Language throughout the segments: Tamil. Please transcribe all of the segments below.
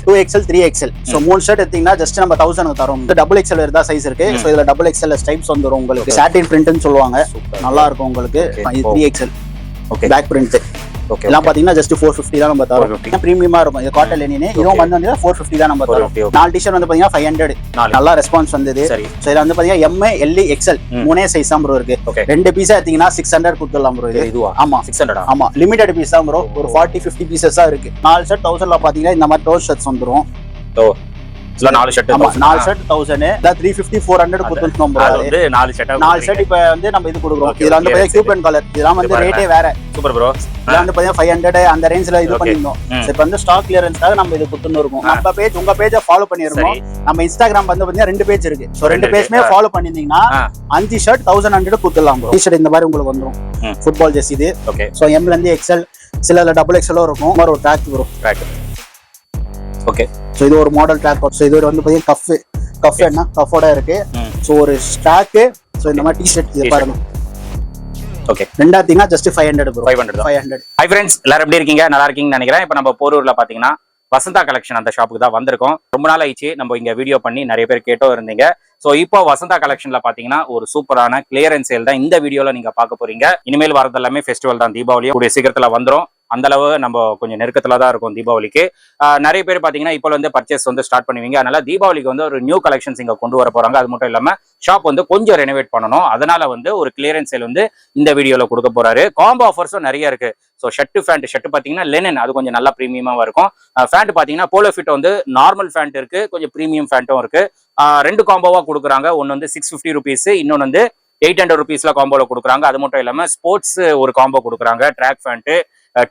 2XL 3XL சோ மூணு ஷர்ட் எடுத்தீங்கன்னா ஜஸ்ட் நம்ம 1000 தரோம். இது டபுள் எக்ஸ்எல் இருந்தா சைஸ் இருக்கு. சோ இதுல டபுள் எக்ஸ்எல் ஸ்டைப்ஸ் வந்துரும் உங்களுக்கு. சாட்டின் பிரிண்ட்னு சொல்லுவாங்க, நல்லா இருக்கும் உங்களுக்கு. இது 3XL பேக் பிரிண்ட். எல்லாம் பாத்தீங்கன்னா ஜஸ்ட் 450 தான் நம்ம தரோம். பிரீமியமா இருக்கும். இது காட்டன் லெனின். இதுவும் வந்து 450 தான் நம்ம தரோம். 4 டி-ஷர்ட் வந்து பாத்தீங்கன்னா 500. நல்லா ரெஸ்பான்ஸ் வந்தது. சோ இதுல வந்து பாத்தீங்கன்னா M, L, XL மூணே சைஸ் தான் ப்ரோ இருக்கு. ரெண்டு பீஸா எடுத்தீங்கன்னா 600 கொடுத்துடலாம் ப்ரோ. இது ஆமா 600. ஆமா லிமிட்டட் பீஸ் தான் ப்ரோ. ஒரு 40-50 பீசஸ் தான் இருக்கு. 4 ஷர்ட் 1000ல பாத்தீங்கன்னா இந்த மாதிரி டோர் ஷர்ட்ஸ் வந்துரும். நாலு ஷர்ட் 1000 350-400 கொடுத்துட்டோம் ப்ரோ. அது நாலு ஷர்ட் இப்ப வந்து நம்ம இது கொடுக்குறோம். இதுல வந்து பாத்தீங்கன்னா கியூபன் கலர். இதெல்லாம் வந்து ரேட்டே வேற. Super bro. இதுல வந்து பாத்தீங்கன்னா 500 அந்த ரேஞ்ச்ல இது பண்ணிருந்தோம். இப்ப வந்து ஸ்டாக் கிளியரன்ஸ்க்காக நம்ம இது கொடுத்துன்னு இருக்கோம். நம்ம பேஜ் உங்க பேஜை ஃபாலோ பண்ணிருக்கோம். நம்ம இன்ஸ்டாகிராம் வந்து பாத்தீங்கன்னா 2 பேஜ் இருக்கு. சோ 2 பேஜ்மே ஃபாலோ பண்ணிருந்தீங்கன்னா 5 ஷர்ட் 1100 கொடுத்துடலாம் ப்ரோ. டி-ஷர்ட் இந்த மாதிரி உங்களுக்கு வந்துரும். ஃபுட்பால் ஜெர்சி இது. சோ M ல இருந்து XL, சிலல டபுள் XL இருக்கும். ஒரு track bro. Track. Okay. So இது ஒரு மாடல் ட்ராக். சோ இது வந்து பாத்தீங்கன்னா கஃப் என்ன கஃபோட இருக்கு. சோ ஒரு ஸ்டாக். சோ இந்த மாதிரி டி-ஷர்ட் இது பாருங்க. ஓகே. ரெண்டாத்தீங்கன்னா ஜஸ்ட் 500 ப்ரோ. 500. ஹை फ्रेंड्स, எல்லாரும் எப்படி இருக்கீங்க? நல்லா இருக்கீங்கன்னு நினைக்கிறேன். இப்போ நம்ம போரூர்ல பாத்தீங்கன்னா வசந்தா கலெக்ஷன் அந்த ஷாப்புக்கு தான் வந்திருக்கோம். ரொம்ப நாள் ஆயிடுச்சு நம்ம இங்க வீடியோ பண்ணி, நிறைய பேர் கேட்டோ இருந்தீங்க. சோ இப்போ வசந்தா கலெக்ஷன்ல பாத்தீங்கன்னா ஒரு சூப்பரான கிளியரன்ஸ் சேல் தான் இந்த வீடியோல நீங்க பார்க்க போறீங்க. இனிமேல் வரது எல்லாமே ஃபெஸ்டிவல் தான். தீபாவளி கூடிய சீக்கிரத்துல வந்துரும். அந்த அளவு நம்ம கொஞ்சம் நெருக்கத்துல தான் இருக்கும் தீபாவளிக்கு. நிறைய பேர் பாத்தீங்கன்னா இப்போ வந்து பர்ச்சேஸ் வந்து ஸ்டார்ட் பண்ணுவீங்க. அதனால தீபாவளிக்கு வந்து ஒரு நியூ கலெக்ஷன்ஸ் இங்க கொண்டு வர போறாங்க. அது மட்டும் இல்லாம ஷாப் வந்து கொஞ்சம் ரெனோவேட் பண்ணணும். அதனால வந்து ஒரு கிளியரன்ஸ் சேல் வந்து இந்த வீடியோல கொடுக்க போறாரு. காம்போ ஆஃபர்ஸும் நிறைய இருக்கு. ஸோ ஷர்ட் பாத்தீங்கன்னா லெனின், அது கொஞ்சம் நல்லா ப்ரீமியமா இருக்கும். ஃபேண்ட் பாத்தீங்கன்னா போலோ ஃபிட் வந்து நார்மல் ஃபேண்ட் இருக்கு, கொஞ்சம் ப்ரீமியம் ஃபேண்ட்டும் இருக்கு. 2 காம்போவா கொடுக்குறாங்க. ஒன்னு வந்து 650 ருபீஸ், இன்னொன்னு வந்து 800 ருபீஸ்ல காம்போல கொடுக்குறாங்க. அது மட்டும் இல்லாம ஸ்போர்ட்ஸ் ஒரு காம்போ கொடுக்குறாங்க. ட்ராக் ஃபேண்ட்,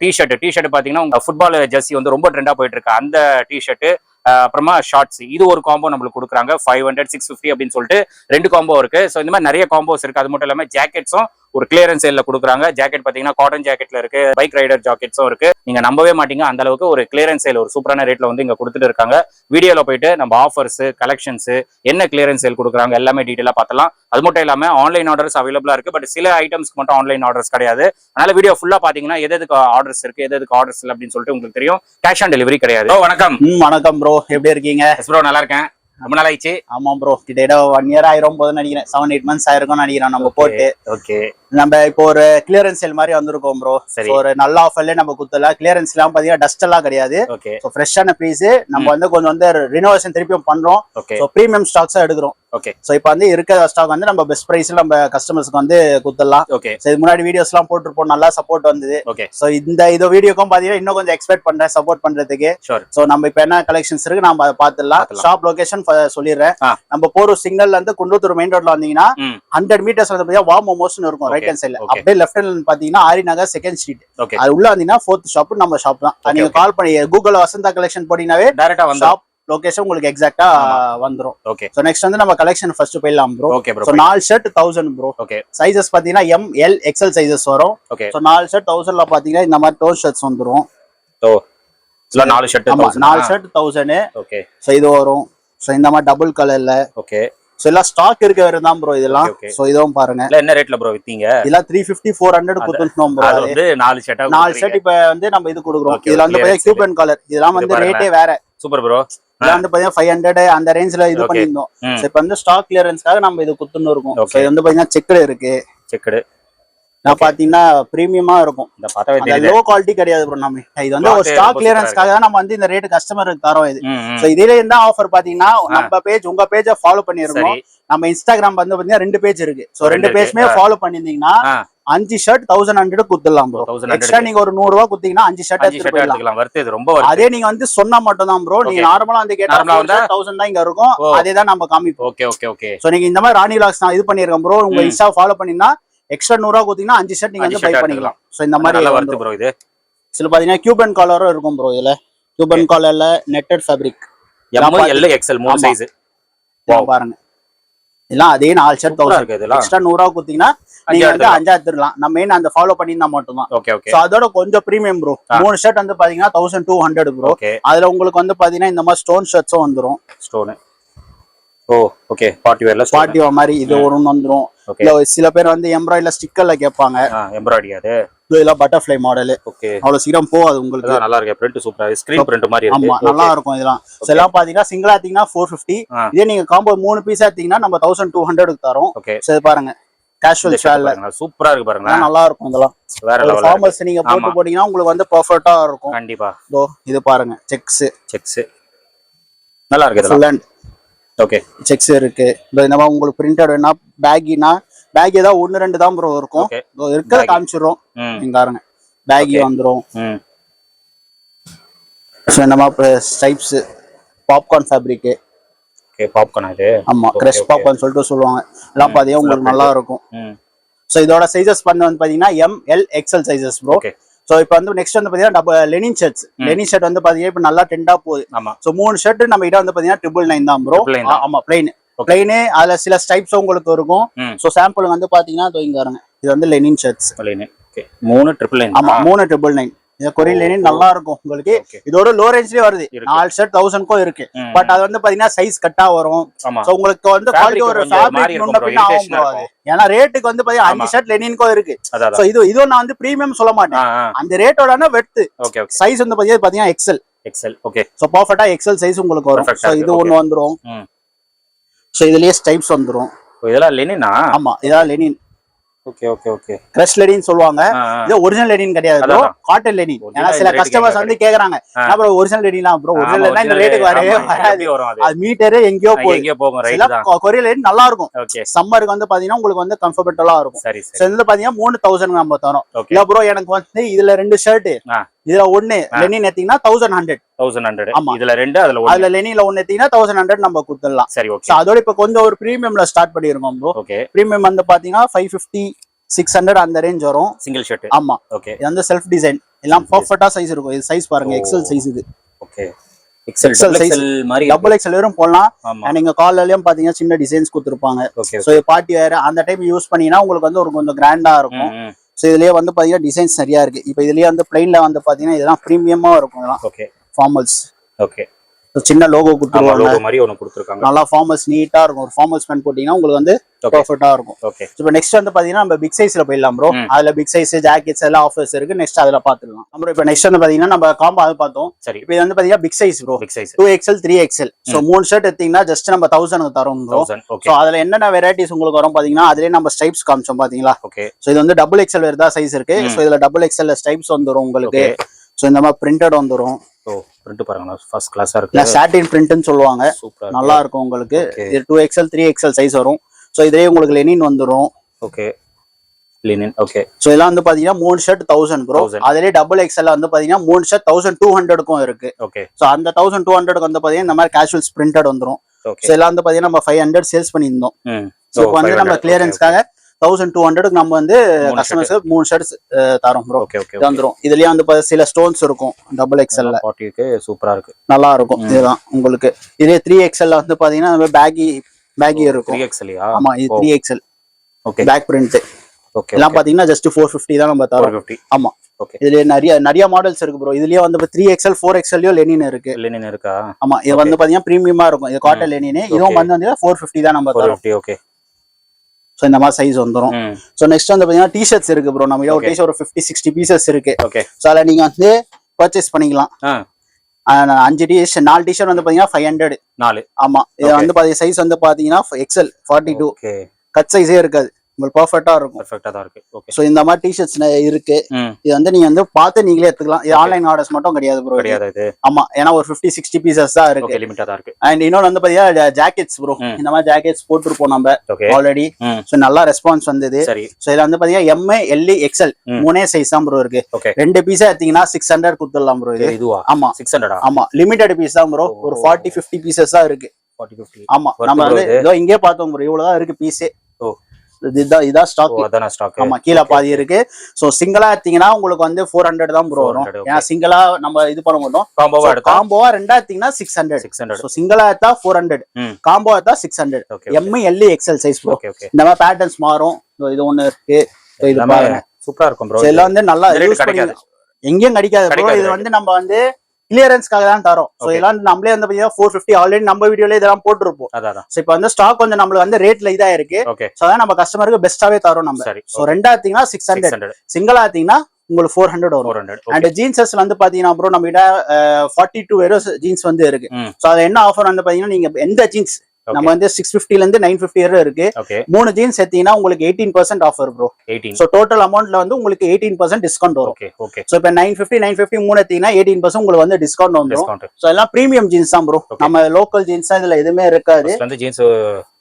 டி-ஷர்ட் பாத்தீங்கன்னா உங்க ஃபுட்பால் ஜெர்சி வந்து ரொம்ப ட்ரெண்டா போயிட்டு இருக்கு அந்த டி-ஷர்ட், அப்புறமா ஷார்ட்ஸ், இது ஒரு காம்போ நம்மளுக்கு கொடுக்குறாங்க. 500 650 அப்படின்னு சொல்லிட்டு 2 காம்போ இருக்கு. ஸோ இந்த மாதிரி நிறைய காம்போஸ் இருக்கு. அது மட்டும் இல்லாம ஜாக்கெட்ஸும் ஒரு கிளியரன்ஸ் சேல்ல கொடுக்குறாங்க. ஜாக்கெட் பாத்தீங்கன்னா காட்டன் ஜாக்கெட்ல இருக்கு, பைக் ரைடர் ஜாக்கெட்ஸும் இருக்கு. நீங்க நம்பவே மாட்டீங்க, அந்த அளவுக்கு ஒரு கிளியரன்ஸ் சேல் ஒரு சூப்பரான ரேட்ல வந்து இங்க கொடுத்துட்டு இருக்காங்க. வீடியோல போயிட்டு நம்ம ஆஃபர்ஸ், கலெக்ஷன்ஸ், என்ன கிளியரன்ஸ் சேல் கொடுக்குறாங்க எல்லாமே டீடைலா பார்த்தலாம். அது மட்டும் இல்லாம ஆன்லைன் ஆர்டர்ஸ் அவைலபிளா இருக்கு. பட் சில ஐட்டம்ஸ்க்கு மட்டும் ஆன்லைன் ஆர்டர்ஸ் கிடையாது. அதனால வீடியோ ஃபுல்லா பாத்தீங்கன்னா எதுக்கு ஆர்டர்ஸ் இருக்கு, எதுக்கு ஆர்டர்ஸ் இல்லை அப்படின்னு சொல்லிட்டு உங்களுக்கு தெரியும். கேஷ் ஆன் டெலிவரி கிடையாது. வணக்கம். வணக்கம் ப்ரோ, எப்படி இருக்கீங்க? ப்ரோ நல்லா இருக்கேன். ரொம்ப நாள் ஆயிடுச்சு. ஆமா ப்ரோ, கிட்ட 1 இயர் ஆயிரும் போது நினைக்கிறேன். 7-8 months ஆயிருக்கும் நினைக்கிறேன் நம்ம போட்டு. ஓகே. நம்ம இப்போ ஒரு கிளியரன்ஸ் சேல் மாதிரி வந்திருக்கோம் ப்ரோ. ஒரு நல்ல ஆஃபர்ல நம்ம குத்தலாம். கிளியரன்ஸ் எல்லாம் பாத்தீங்கன்னா டஸ்ட் எல்லாம் கிடையாது. சோ ஃப்ரெஷ்ஷான பீஸ். நம்ம வந்து கொஞ்சம் வந்து ரினோவேஷன் திருப்பியும் பண்றோம். சோ பிரீமியம் ஸ்டாக்ஸா எடுக்கிறோம். ஓகே. சோ இப்போ வந்து இருக்கிற ஸ்டாக் வந்து நம்ம பெஸ்ட் பிரைஸ்ல நம்ம கஸ்டமர்ஸ்க்கு வந்து குத்தலாம். ஓகே. சோ இது முன்னாடி வீடியோஸ் எல்லாம் போட்டுருப்போம், நல்லா சப்போர்ட் வந்தது. ஓகே. சோ இந்த வீடியோக்கும் பாத்தீங்கன்னா இன்னும் கொஞ்சம் எக்ஸ்பெக்ட் பண்றேன் சப்போர்ட் பண்றதுக்கு. சோ நம்ம இப்ப என்ன கலெக்ஷன்ஸ் இருக்கு நம்ம அதை பாத்துடலாம். ஷாப் லொகேஷன் சொல்லிடுறேன். நம்ம போரூர் சிக்னல்ல இருந்து குண்டூர் மெயின் ரோட்ல வந்தீங்கன்னா 100 மீட்டர்ஸ் வந்து பாத்தீங்கன்னா வா மோமோஸ்னு இருக்கும் ரைட் ஹேண்ட் சைடுல. அப்படியே லெஃப்ட் ஹேண்ட் பாத்தீங்கன்னா ஆரி நகர் 2nd ஸ்ட்ரீட். அது உள்ள வந்தீங்கன்னா 4th ஷாப் நம்ம ஷாப் தான். நீங்க கால் பண்ணி கூகுள் வசந்தா கலெக்ஷன் போட்டீங்கன்னாவே டைரக்டா வந்து ஷாப் லொகேஷன் உங்களுக்கு எக்ஸாக்ட்டா வந்துரும். ஓகே. சோ நெக்ஸ்ட் வந்து நம்ம கலெக்ஷன் ஃபர்ஸ்ட் போயிடலாம் bro. Okay bro. So 4 shirt 1000 bro. Okay. Sizes பாத்தீங்கன்னா M, L, XL சைஸஸ் வரும். ஓகே. சோ 4 ஷர்ட் 1000ல பாத்தீங்கன்னா இந்த மாதிரி டோர் ஷர்ட்ஸ் வந்துரும். So 4 shirt 1000. 4 shirt 1000. Okay. So இது வரும். சோ இந்த மாதிரி டபுள் கலர்ல. ஓகே. சோ எல்லாம் ஸ்டாக் இருக்க வேற தான் ப்ரோ இதெல்லாம். சோ இதுவும் பாருங்க. என்ன ரேட்ல ப்ரோ வித்தீங்க? இதெல்லாம் 350-400 கொடுத்துட்டோம் ப்ரோ. அது வந்து 4 ஷர்ட் இப்ப வந்து நம்ம இது கொடுக்குறோம். இதுல வந்து பாத்தீங்கன்னா கியூபன் கலர். இதெல்லாம் வந்து ரேட்டே வேற. Super bro. இதெல்லாம் வந்து பாத்தீங்கன்னா 500 அந்த ரேஞ்ச்ல இது பண்ணிருந்தோம். சோ இப்போ வந்து ஸ்டாக் கிளியரன்ஸ்க்காக நம்ம இது குத்துன்னு இருக்கோம். சோ இது வந்து பாத்தீங்கன்னா செக்குடு இருக்கு. செக்குடு நான் பாத்தீங்கன்னா பிரீமியமா இருக்கும். லோ குவாலிட்டி கிடையாது ப்ரோ. நம்ம இது வந்து ஒரு ஸ்டாக் கிளியரன்ஸ்க்காக தான் நம்ம வந்து இந்த ரேட் கஸ்டமருக்கு தரோம். இது சோ இதுல என்ன ஆஃபர் பாத்தீங்கன்னா நம்ம பேஜ் உங்க பேஜை ஃபாலோ பண்ணிருக்கோம். நம்ம இன்ஸ்டாகிராம் வந்து பாத்தீங்கன்னா 2 பேஜ் இருக்கு. சோ 2 பேஜ்மே ஃபாலோ பண்ணிருந்தீங்கன்னா 5 ஷர்ட் 1100 குத்துடலாம் ப்ரோ. எக்ஸ்ட்ரா நீங்க ஒரு 100 ரூபாய் குத்தீங்கன்னா 5 ஷர்ட் எடுத்துக்கலாம். வருது ரொம்ப. அதே நீங்க வந்து சொன்னா மட்டும் தான் ப்ரோ. நீங்க நார்மலா வந்து கேட்டா 1000 தான் இங்க இருக்கும். அதே தான் நம்ம காமிப்போம். Okay okay okay. சோ நீங்க இந்த மாதிரி ராணி வ்ளாக்ஸ் நான் இது பண்ணிருக்கேன் ப்ரோ. உங்க இன்ஸ்டா ஃபாலோ பண்ணீங்கன்னா எக்ஸ்ட்ரா 100 ரூபாய் குத்தீங்கன்னா 5 ஷர்ட் நீங்க வந்து பை பண்ணிக்கலாம். சோ இந்த மாதிரி வருது ப்ரோ. இது சில பாத்தீங்கன்னா கியூபன் காலரும் இருக்கும் ப்ரோ. இதுல கியூபன் காலர்ல netted fabric M, L, XL 3 size பாருங்க. எல்லாம் அதே 4 ஷர்ட் 1000. எக்ஸ்ட்ரா 100 ரூபாய் குத்தீங்கன்னா நீங்க வந்து 5 எடுத்துக்கலாம். நம்ம மெயின் அந்த ஃபாலோ பண்ணினா மட்டும் தான். Okay okay. சோ அதோட கொஞ்சம் பிரீமியம் ப்ரோ. 3 ஷர்ட் வந்து பாத்தீங்கன்னா 1200 ப்ரோ. அதுல உங்களுக்கு வந்து பாத்தீங்கன்னா இந்த மாதிரி ஸ்டோன் ஷர்ட்ஸும் வந்துரும். ஸ்டோன். ஓ ஓகே. பார்ட்டி வேர் மாதிரி இது ஒரு வந்துரும். இல்ல சில பேர் வந்து எம்ப்ராய்டரில ஸ்டிக்கர்ல கேட்பாங்க. எம்ப்ராய்டரி அது இதெல்லாம் பட்டர்ஃப்ளை மாடல். ஓகே, அவ்வளவு சீக்கிரம் போகாது உங்களுக்கு. நல்லா இருக்கு. பிரிண்ட் சூப்பரா இருக்கு, ஸ்கிரீன் பிரிண்ட் மாதிரி இருக்கு. ஆமா, நல்லா இருக்கும் இதெல்லாம். எல்லாம் பாத்தீங்கன்னா சிங்கிளா எடுத்தீங்கன்னா 450. இதே நீங்க காம்போ 3 பீஸா எடுத்தீங்கன்னா நம்ம 1200க்கு தரோம். சரி பாருங்க, கேஷுவல் ஷால்ல சூப்பரா இருக்கு பாருங்க, நல்லா இருக்கும் இதெல்லாம். வேற லெவல். ஃபார்மல்ஸ் நீங்க போட்டு போட்டீங்கன்னா உங்களுக்கு வந்து பெர்ஃபெக்ட்டா இருக்கும். கண்டிப்பா. இதோ இது பாருங்க, செக்ஸ் நல்லா இருக்கு இதெல்லாம். ஓகே, செக்ஸ் இருக்கு. இந்த மாதிரி உங்களுக்கு பிரிண்டட் வேணா பேகினா பேக் ஏதாவது 1-2 தான் ப்ரோ இருக்கும். இருக்கிறத காமிச்சிடுறோம். நீங்க பாருங்க, பேகி வந்துரும். இந்த மாதிரி stripes, popcorn fabric. Okay, popcorn இது. ஆமா, கிரஷ் பாப்கார்ன் சொல்லிட்டு சொல்லுவாங்க. எல்லாம் பாத்தீங்கன்னா உங்களுக்கு நல்லா இருக்கும். சோ இதோட சைஸஸ் பண்ண வந்து பாத்தீங்கன்னா ML XL sizes bro. So இப்போ வந்து நெக்ஸ்ட் வந்து பாத்தீங்கன்னா லெனின் ஷர்ட்ஸ். லெனின் ஷர்ட் வந்து பாத்தீங்கன்னா இப்போ நல்லா ட்ரெண்டா போகுது. சோ 3 ஷர்ட் நம்ம கிட்ட வந்து பாத்தீங்கன்னா 999 தான் ப்ரோ. ஆமா, பிளைன். அதுல சில ஸ்டைப்ஸ் உங்களுக்கு இருக்கும். சோ சாம்பிள் வந்து பாத்தீங்கன்னா இங்க பாருங்க, இது வந்து லெனின் ஷர்ட்ஸ். லெனின். ஓகே, 399. ஆமா, 399. இது கொரியன் லெனின் நல்லா இருக்கும் உங்களுக்கு. இதோட லோ ரேஞ்ச்லயே வருது. 4 ஷர்ட் 1000க்கும் இருக்கு. பட் அது வந்து பாத்தீங்கன்னா சைஸ் கட்டா வரும். சோ உங்களுக்கு வந்து குவாலிட்டி ஒரு ஃபேப்ரிக் முன்ன பின்ன ஆகும் ப்ரோ அது. ஏன்னா ரேட்டுக்கு வந்து பாத்தீங்கன்னா 5 ஷர்ட் லெனின்க்கும் இருக்கு. சோ இது நான் வந்து பிரீமியம் சொல்ல மாட்டேன். அந்த ரேட்டோட வெட்த். சைஸ் வந்து பாத்தீங்கன்னா XL. ஓகே, சோ பெர்ஃபெக்ட்டா XL சைஸ் உங்களுக்கு வரும். சோ இது ஒன்னு வந்துரும். சோ இதுலயே ஸ்டைப்ஸ் வந்துரும். இதெல்லாம் லெனினா? ஆமா, இதெல்லாம் லெனின். ஓகே. கிரஷ் லெனின் சொல்லுவாங்க. இது ஒரிஜினல் லெனின் கிடையாது ப்ரோ, காட்டன் லெனின். ஏன்னா சில கஸ்டமர்ஸ் வந்து கேக்குறாங்க, அப்புறம் ஒரிஜினல் லெனினா ப்ரோ? ஒரிஜினல் லெனினா இந்த ரேட்டுக்கு வரவே வராது. அது மீட்டரே எங்கேயோ போகும். கொரியன் லெனின் நல்லா இருக்கும். சம்மருக்கு வந்து பாத்தீங்கன்னா உங்களுக்கு வந்து கம்ஃபர்டபுளா இருக்கும். சோ இதுல பாத்தீங்கன்னா 3000 நம்ம தரோம். இல்ல ப்ரோ எனக்கு வந்து இதுல 2 ஷர்ட், இதுல 1 லெனின் எடுத்தீங்கன்னா 1100. ஆமா, இதுல 2, அதுல லெனின்ல 1 எடுத்தீங்கன்னா 1100 நம்ம கொடுத்துடலாம். சரி, ஓகே. சோ அதோட இப்ப கொஞ்சம் ஒரு பிரீமியம்ல ஸ்டார்ட் பண்ணிருக்கோம் ப்ரோ. பிரீமியம் வந்து பாத்தீங்கன்னா 550 600 அந்த ரேஞ்ச் வரும். Single shirt. ஆமா, ஓகே. இது வந்து செல்ஃப் டிசைன், எல்லாம் பெர்ஃபெக்ட்டா சைஸ் இருக்கும். இது சைஸ் பாருங்க, XL சைஸ் இது. ஓகே, XL சைஸ் மாதிரி டபுள் XL வரும் போடலாம். நீங்க கால்லலயும் பாத்தீங்கன்னா சின்ன டிசைன்ஸ் கொடுத்திருப்பாங்க. சோ பார்ட்டி வேர் அந்த டைம் யூஸ் பண்ணீங்கன்னா உங்களுக்கு வந்து ஒரு கொஞ்சம் கிராண்டா இருக்கும். சோ இதுலயே வந்து பாத்தீங்கன்னா டிசைன்ஸ் நிறைய இருக்கு. இப்போ இதுலயே வந்து பிளைன்ல வந்து பாத்தீங்கன்னா இதெல்லாம் பிரீமியமா இருக்கும். இதெல்லாம் ஓகே, ஃபார்மல்ஸ். ஓகே, சின்ன லோகோ கொடுத்துருவாங்க. லோகோ மாதிரி ஒன்னு கொடுத்திருக்காங்க. நல்லா ஃபார்மல்ஸ் நீட்டா இருக்கும். ஒரு ஃபார்மல்ஸ் பேண்ட் போட்டீங்கன்னா உங்களுக்கு வந்து பெர்ஃபெக்ட்டா இருக்கும். ஓகே. இப்போ நெக்ஸ்ட் வந்து பாத்தீங்கன்னா நம்ம பிக் சைஸ்ல போயிடலாம் ப்ரோ. அதுல பிக் சைஸ் ஜாக்கெட்ஸ் எல்லாம் ஆஃபர்ஸ் இருக்கு. நெக்ஸ்ட் அதுல பாத்துக்கலாம். நம்ம இப்போ நெக்ஸ்ட் வந்து பாத்தீங்கன்னா நம்ம காம்போ அது பார்த்தோம். இப்போ இது வந்து பாத்தீங்கன்னா big size bro. 2XL 3XL. So 3 shirt எடுத்தீங்கன்னா ஜஸ்ட் நம்ம 1000க்கு தரோம் ப்ரோ. சோ அதுல என்னென்ன வெரைட்டிஸ் உங்களுக்கு வரும் பாத்தீங்கன்னா அதுலயே நம்ம ஸ்ட்ரைப்ஸ் காமிச்சோம் பாத்தீங்களா. ஓகே. சோ இது வந்து டபுள் XL வேற தான் சைஸ் இருக்கு. சோ இதுல டபுள் XL ஸ்ட்ரைப்ஸ் வந்துரும் உங்களுக்கு. சோ இந்த மாதிரி பிரிண்டட் வந்துரும். பிரிண்ட் பாருங்க, ஃபர்ஸ்ட் கிளாஸா இருக்கு. சாட்டின் பிரிண்ட்னு சொல்லுவாங்க. நல்லா இருக்கும் உங்களுக்கு. இது 2XL 3XL சைஸ் வரும். சோ இதே உங்களுக்கு லெனின் வந்துரும். Okay, Lenin. ஓகே. சோ இதெல்லாம் வந்து பாத்தீங்கன்னா 3 ஷர்ட் 1000 ப்ரோ. அதுலயே டபுள் XL வந்து பாத்தீங்கன்னா 3 ஷர்ட் 1200க்கும் இருக்கு. ஓகே. சோ அந்த 1200க்கு வந்து பாத்தீங்கன்னா இந்த மாதிரி கேஷுவல்ஸ் பிரிண்டட் வந்துரும். சோ இதெல்லாம் வந்து பாத்தீங்கன்னா நம்ம 500 சேல்ஸ் பண்ணியிருந்தோம். சோ இப்போ வந்து நம்ம கிளியரன்ஸ்க்காக 1200க்கு நம்ம வந்து கஸ்டமர்ஸ்க்கு 3 ஷர்ட்ஸ் தரோம் ப்ரோ. இது வந்துரும். இதுலயே வந்து சில ஸ்டோன்ஸ் இருக்கும் டபுள் XLல. பார்ட்டிக்கு சூப்பரா இருக்கு, நல்லா இருக்கும். இதுதான் உங்களுக்கு. இதே 3XLல வந்து பாத்தீங்கன்னா நம்ம பேகி இருக்கும். 3XLயா? ஆமா, இது 3XL. Okay, back print. Okay. எல்லாம் பாத்தீங்கன்னா ஜஸ்ட் 450 தான் நம்ம தரோம். 450. ஆமா, ஓகே. இதுல நிறைய மாடல்ஸ் இருக்கு ப்ரோ. இதுலயே வந்து 3XL 4XLலயும் லெனின் இருக்கு. லெனின் இருக்கா? ஆமா, இது வந்து பாத்தீங்கன்னா பிரீமியமா இருக்கும். இது காட்டன் லெனின். இதுவும் வந்து 450 தான் நம்ம தரோம். ஓகே. சோ இந்த மாதிரி சைஸ் வந்துரும். சோ நெக்ஸ்ட் வந்து பாத்தீங்கன்னா டி-ஷர்ட்ஸ் இருக்கு ப்ரோ. நம்ம ஒரு டி-ஷர்ட் ஒரு 50-60 பீசஸ் இருக்கு. ஓகே. சோ அத நீங்க வந்து பர்ச்சேஸ் பண்ணிக்கலாம். 5 டி-ஷர்ட் 4 டி-ஷர்ட் வந்து பாத்தீங்கன்னா 500. 4. ஆமா, இது வந்து பாத்தீங்கன்னா சைஸ் வந்து பாத்தீங்கன்னா XL 42. ஓகே. கட் சைஸே இருக்காது, உங்களுக்கு பெர்ஃபெக்ட்டா இருக்கும். பெர்ஃபெக்ட்டா தான் இருக்கு. ஓகே. சோ இந்த மாதிரி டி-ஷர்ட்ஸ் இருக்கு. இது வந்து நீங்க வந்து பார்த்து நீங்களே எடுத்துக்கலாம். இது ஆன்லைன் ஆர்டர்ஸ் மட்டும் கிடையாது ப்ரோ. கிடையாது இது. ஆமா, ஏன்னா ஒரு 50-60 பீசஸ் தான் இருக்கு. ஓகே, லிமிட்டா தான் இருக்கு. அண்ட் இன்னொன்னு வந்து பாத்தீங்கன்னா ஜாக்கெட்ஸ் ப்ரோ. இந்த மாதிரி ஜாக்கெட்ஸ் போட்டுருப்போம் நம்ம ஆல்ரெடி. சோ நல்லா ரெஸ்பான்ஸ் வந்தது. சோ இதுல வந்து பாத்தீங்கன்னா M L XL 3 சைஸ் தான் ப்ரோ இருக்கு. 2 பீஸா எடுத்தீங்கன்னா 600 கொடுத்துடலாம் ப்ரோ. இதுவா? ஆமா, 600. ஆமா, லிமிட்டட் பீஸ் தான் ப்ரோ. ஒரு 40-50 பீசஸ் தான் இருக்கு. 40-50. ஆமா, நம்ம வந்து இதோ இங்கே பார்த்தோம் ப்ரோ. இவ்வளவுதான் இருக்கு பீஸே. இதான் ஸ்டாக். ஆமா, கீழே பாதி இருக்கு. சோ சிங்கிளா எடுத்தீங்கன்னா உங்களுக்கு வந்து 400 தான் ப்ரோ வரும். ஏன்னா சிங்கிளா நம்ம இது பண்ண மாட்டோம். காம்போவா ரெண்டா எடுத்தீங்கன்னா 600. சோ சிங்கிளா எடுத்தா 400, காம்போ எடுத்தா 600. M L XL size bro. இந்த மாதிரி பேட்டர்ன்ஸ் மாறும். இது ஒண்ணு இருக்கு. இது பாருங்க, சூப்பரா இருக்கும் ப்ரோ. எல்லாம் வந்து நல்லா எங்கேயும் கிடைக்காது ப்ரோ. இது வந்து நம்ம வந்து கிளியரன்ஸ்க்காக தான் தரோம். சோ இதெல்லாம் நம்மளே வந்து 450 ஆல்ரெடி நம்ம வீடியோல இதெல்லாம் போட்டுருப்போம். சோ இப்போ வந்து ஸ்டாக் கொஞ்சம் நம்மளுக்கு வந்து ரேட்ல இதா இருக்கு. சோ அதான் நம்ம கஸ்டமருக்கு பெஸ்டாவே தரோம் நம்ம. சோ ரெண்டா எடுத்தீங்கன்னா 600, சிங்கிளா எடுத்தீங்கன்னா உங்களுக்கு 400 வரும். 400 அண்ட் ஜீன்ஸஸ்ல வந்து பாத்தீங்கன்னா ப்ரோ நம்ம கிட்ட 42 வெரோஸ் ஜீன்ஸ் வந்து இருக்கு. சோ அது என்ன ஆஃபர் வந்து பாத்தீங்கன்னா நீங்க எந்த ஜீன்ஸ் நம்ம வந்து 650 ல இருந்து 950 வரை இருக்கு. 3 ஜீன்ஸ் எடுத்தீங்கன்னா உங்களுக்கு 18% ஆஃபர் ப்ரோ. சோ டோட்டல் அமௌண்ட்ல வந்து உங்களுக்கு 18% டிஸ்கவுண்ட் வரும். சோ இப்போ 950 3 எடுத்தீங்கன்னா 18% உங்களுக்கு வந்து டிஸ்கவுண்ட் வந்துரும். சோ எல்லாம் பிரீமியம் ஜீன்ஸ் தான் ப்ரோ. நம்ம லோக்கல் ஜீன்ஸ் இதுல எதுவுமே இருக்காது. வந்து ஜீன்ஸ்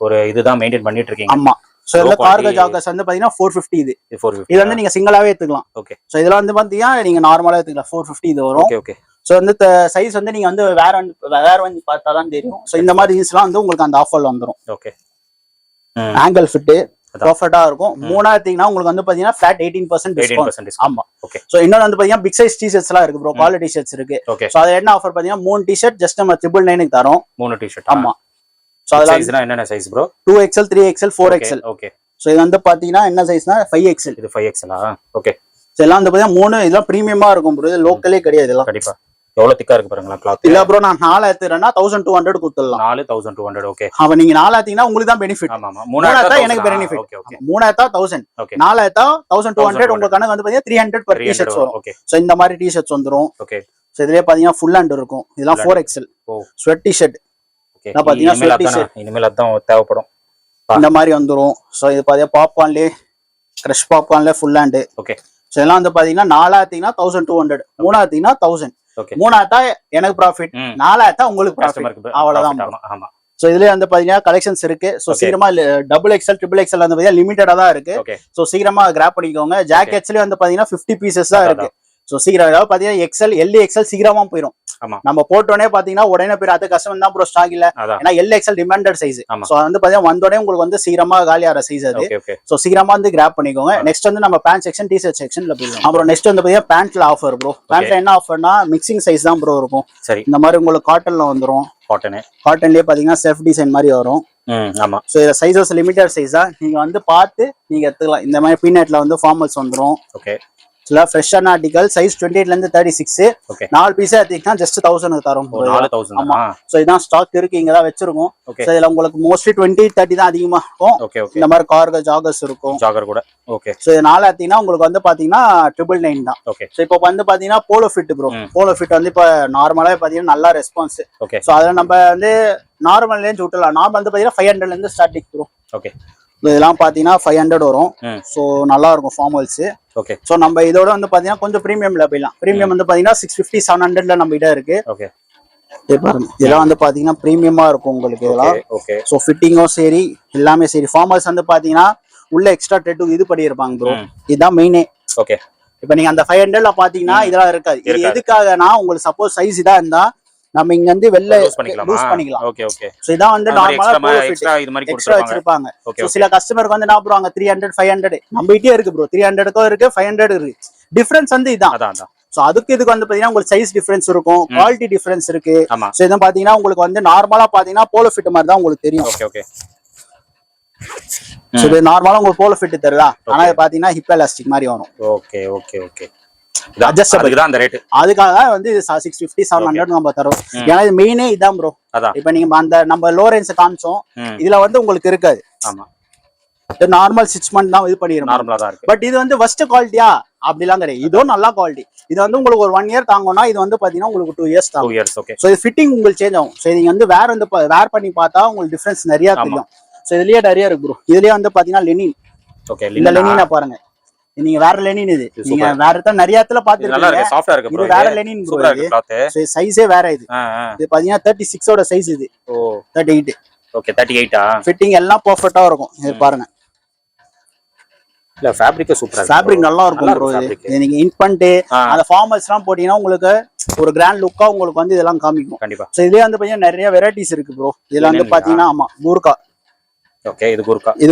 ஒரு இதுதான் மெயின்டைன் பண்ணிட்டு இருக்கீங்க. ஆமா. சோ இதுல கார்கோ ஜாகர்ஸ் வந்து பாத்தீங்கன்னா 450 இது. இது வந்து நீங்க சிங்கிளாவே எடுத்துக்கலாம். ஓகே. சோ இதெல்லாம் வந்து பாத்தீங்கன்னா நீங்க நார்மலா எடுத்துக்கலாம் 450 இது வரும். ஓகே. சோ வந்து சைஸ் வந்து நீங்க வந்து வேற வந்து பார்த்தா தான் தெரியும். சோ இந்த மாதிரி ஜீன்ஸ்லாம் வந்து உங்களுக்கு அந்த ஆஃபர்ல வந்துரும். ஓகே. ஆங்கிள் ஃபிட் பர்ஃபெக்ட்டா இருக்கும். மூணா எடுத்தீங்கன்னா உங்களுக்கு வந்து பாத்தீங்கன்னா ஃபிளாட் 18% டிஸ்கவுண்ட். ஆமா. ஓகே. சோ இன்னொரு வந்து பாத்தீங்கன்னா பிக் சைஸ் டி-ஷர்ட்ஸ் எல்லாம் இருக்கு ப்ரோ. குவாலிட்டி டி-ஷர்ட்ஸ் இருக்கு. சோ அது என்ன ஆஃபர் பாத்தீங்கன்னா 3 டி-ஷர்ட் ஜஸ்ட் நம்ம 999 க்கு தரோம். 3 டி-ஷர்ட். ஆமா. சோ அதெல்லாம் சைஸ்னா என்னென்ன size bro? 2XL 3XL 4XL. Okay. So இது வந்து பாத்தீங்கன்னா என்ன சைஸ்னா 5XL. இது 5XL ஆ? ஓகே. சோ எல்லாம் வந்து பாத்தீங்கன்னா 3 இதெல்லாம் பிரீமியமா இருக்கும் ப்ரோ. இது லோக்கலே கிடையாது இதெல்லாம். கண்டிப்பா. எவ்வளவு திக்கா இருக்கு பாருங்களா கிளாத். இல்ல ப்ரோ நான் 4 எடுத்துறேன்னா 1200 கொடுத்துடலாம். 4200. ஓகே. அப்ப நீங்க 4 எடுத்தீங்கன்னா உங்களுக்கு தான் பெனிஃபிட். ஆமா ஆமா. 3 எடுத்தா எனக்கு பெனிஃபிட். Okay okay. 3 எடுத்தா 1000. 4 எடுத்தா 1200 உங்களுக்கு கணக்கு வந்து பாத்தீங்கன்னா 300 per t-shirts வரும். ஓகே. சோ இந்த மாதிரி t-shirts வந்துரும். ஓகே. சோ இதுலயே பாத்தீங்கன்னா ஃபுல் ஹேண்ட் இருக்கும். இதெல்லாம் 4XL. Oh. Sweat t-shirt. Okay. நான் பாத்தீங்கன்னா ஸ்வெட் டி-ஷர்ட் இனிமேல் அதான் தேவைப்படும். இந்த மாதிரி வந்துரும். சோ இது பாத்தீங்கன்னா பாப்கார்ன்லயே கிரஷ் பாப்கார்ன்ல ஃபுல் ஹேண்ட். ஓகே. சோ இதெல்லாம் வந்து பாத்தீங்கன்னா 4 எடுத்தீங்கன்னா 1200. 3 எடுத்தீங்கன்னா 1000. ஓகே. 3 எடுத்தா எனக்கு ப்ராஃபிட். 4 எடுத்தா உங்களுக்கு ப்ராஃபிட். அவ்வளவுதான். ஆமா. சோ இதுலயே வந்து பாத்தீங்கன்னா கலெக்ஷன்ஸ் இருக்கு. சோ சீக்கிரமா XXL XXL வந்து பாத்தீங்கன்னா லிமிட்டடா தான் இருக்கு. சோ சீக்கிரமா கிராப் பண்ணிக்கோங்க. ஜாக்கெட்ஸ்லயே வந்து பாத்தீங்கன்னா 50 பீசஸ் தான் இருக்கு. சோ சீக்கிரம் அதாவது பாத்தீங்கன்னா XL XL சீக்கிரமா போயிடும். நம்ம போட்டோனே பாத்தீங்கன்னா உடனே போய் அது கஷ்டம் தான் ப்ரோ ஸ்டாக் இல்ல. ஏன்னா XL டிமாண்டட் சைஸ். சோ வந்து பாத்தீங்கன்னா வந்தோடனே உங்களுக்கு வந்து சீக்கிரமா காலியாற சைஸ் அது. சோ சீக்கிரமா வந்து கிராப் பண்ணிக்கோங்க. நெக்ஸ்ட் வந்து நம்ம பேண்ட் செக்ஷன் டி-ஷர்ட் செக்ஷன்ல போயிடலாம். அப்புறம் நெக்ஸ்ட் வந்து பாத்தீங்கன்னா பேண்ட்ல ஆஃபர் ப்ரோ. பேண்ட்ல என்ன ஆஃபர்னா மிக்சிங் சைஸ் தான் ப்ரோ இருக்கும். சரி. இந்த மாதிரி உங்களுக்கு காட்டன்ல வந்துரும். காட்டன்லயே பாத்தீங்கன்னா செல்ஃப் டிசைன் மாதிரி வரும். ஆமா. சோ இந்த சைஸஸ் லிமிட்டட் சைஸ் தான். நீங்க வந்து பார்த்து நீங்க எடுத்துக்கலாம். இந்த மாதிரி பீனட்ல வந்து ஃபார்மல்ஸ் வந்துரும். ஓகே. ஃப்ரெஷ்ஷான ஆர்டிகல் சைஸ் 28 ல இருந்து 36. 4 பீஸ் எடுத்தீங்கன்னா ஜஸ்ட் 1000 தரோம். 4000. ஆமா. சோ இதான் ஸ்டாக் இருக்கு. இங்க தான் வச்சிருக்கோம். சோ இதுல உங்களுக்கு மோஸ்ட்லி 20 30 தான் அதிகமா இருக்கும். Okay okay. இந்த மாதிரி கார்கோ ஜாகர்ஸ் இருக்கும். ஜாகர் கூட. ஓகே. சோ இது 4 எடுத்தீங்கன்னா உங்களுக்கு வந்து பாத்தீங்கன்னா 999 தான். ஓகே. சோ இப்போ வந்து பாத்தீங்கன்னா polo fit bro. Polo fit வந்து இப்ப நார்மலாவே பாத்தீங்கன்னா நல்ல ரெஸ்பான்ஸ். ஓகே. சோ அதுல நம்ம வந்து நார்மல் ரேஞ்ச் விட்டலாம். நார்மல் வந்து பாத்தீங்கன்னா 500 ல இருந்து ஸ்டார்டிங் ப்ரோ. ஓகே. இதெல்லாம் பாத்தீங்கன்னா 500 வரும். சோ நல்லா இருக்கும் ஃபார்மல்ஸ். ஓகே. சோ நம்ம இதோட வந்து பாத்தீங்கன்னா கொஞ்சம் பிரீமியம்ல போயிடலாம். பிரீமியம் வந்து பாத்தீங்கன்னா 650 700 ல நம்ம கிட்ட இருக்கு. ஓகே. பாருங்க இதெல்லாம் வந்து பாத்தீங்கன்னா பிரீமியமா இருக்கும் உங்களுக்கு இதெல்லாம். ஓகே. சோ ஃபிட்டிங்கும் சரி எல்லாமே சரி. ஃபார்மல்ஸ் வந்து பாத்தீங்கன்னா உள்ள எக்ஸ்ட்ரா டெட்டு இது பண்ணிருப்பாங்க ப்ரோ. இதுதான் மெயினே. ஓகே. இப்போ நீங்க அந்த 500 ல பாத்தீங்கன்னா இதெல்லாம் இருக்காது. இது எதுக்காகனா உங்களுக்கு சப்போஸ் சைஸ் இதா இருந்தா நம்ம இங்க வந்து வெளில லூஸ் பண்ணிக்கலாம். Okay okay. சோ இதான் வந்து நார்மலா எக்ஸ்ட்ரா இது மாதிரி எக்ஸ்ட்ரா வச்சிருப்பாங்க. சோ சில கஸ்டமருக்கு வந்து என்ன பண்ணுவாங்க 300 500 நம்ம கிட்டே இருக்கு ப்ரோ. 300க்கும் இருக்கு 500 இருக்கு. டிஃபரன்ஸ் வந்து இதான். அதான். சோ அதுக்கு இதுக்கு வந்து பாத்தீங்கன்னா உங்களுக்கு சைஸ் டிஃபரன்ஸ் இருக்கும். குவாலிட்டி டிஃபரன்ஸ் இருக்கு. சோ இதான் பாத்தீங்கன்னா உங்களுக்கு வந்து நார்மலா பாத்தீங்கன்னா போலோ ஃபிட் மாதிரி தான் உங்களுக்கு தெரியும். Okay okay. சோ இது நார்மலா உங்களுக்கு போலோ ஃபிட் தருதா. ஆனா இது பாத்தீங்கன்னா ஹிப் எலாஸ்டிக் மாதிரி வரும். Okay okay okay. அதுக்கு தான் அந்த ரேட். அதுக்காக வந்து 650 700 நம்ம தரோம். ஏன்னா இது மெயினே இதான் ப்ரோ. இப்போ நீங்க அந்த நம்ம லோ ரேஞ்ச் காமிச்சோம். இதுல வந்து உங்களுக்கு இருக்காது. ஆமா. நார்மல் 6 மந்த் தான் இது பண்ணிரும். நார்மலா தான் இருக்கு. பட் இது வந்து ஃபர்ஸ்ட் குவாலிட்டியா அப்படிலாம் கிடையாது. இதுவும் நல்ல குவாலிட்டி. இது வந்து உங்களுக்கு ஒரு 1 இயர் தாங்கும்னா இது வந்து பாத்தீங்கன்னா உங்களுக்கு 2 இயர்ஸ் தாங்கும். 2 இயர்ஸ். ஓகே. சோ இது ஃபிட்டிங் உங்களுக்கு சேஞ்ச் ஆகும். சோ நீங்க வந்து வேர் பண்ணி பார்த்தா உங்களுக்கு டிஃபரன்ஸ் நிறைய தெரியும். சோ இதுலயே நிறைய இருக்கு ப்ரோ. இதுலயே வந்து பாத்தீங்கன்னா லெனின். ஓகே. இந்த லெனினை பாருங்க. நீங்க வேற லெனின் இது. நீங்க வேற இடத்துல நிறைய இடத்துல பாத்துருக்கீங்க. நல்லா இருக்கு. சாஃப்ட்டா இருக்கு ப்ரோ. இது வேற லெனின் ப்ரோ. இது சைஸே வேற இது. இது பாத்தீங்கன்னா 36 ஓட சைஸ் இது. ஓ 38. ஓகே 38ஆ? ஃபிட்டிங் எல்லாம் பெர்ஃபெக்ட்டா இருக்கும். இது பாருங்க. இல்ல ஃபேப்ரிக் சூப்பரா இருக்கு. ஃபேப்ரிக் நல்லா இருக்கும் ப்ரோ. இது நீங்க இன் பண்ணிட்டு அந்த ஃபார்மல்ஸ்லாம் போட்டீங்கன்னா உங்களுக்கு ஒரு கிராண்ட் லுக்கா உங்களுக்கு வந்து இதெல்லாம் காமிக்கும். கண்டிப்பா. சோ இதுலயே வந்து பாத்தீங்கன்னா நிறைய வெரைட்டிஸ் இருக்கு ப்ரோ. இதுல வந்து பாத்தீங்கன்னா ஆமா கூர்கா. ஓகே. இது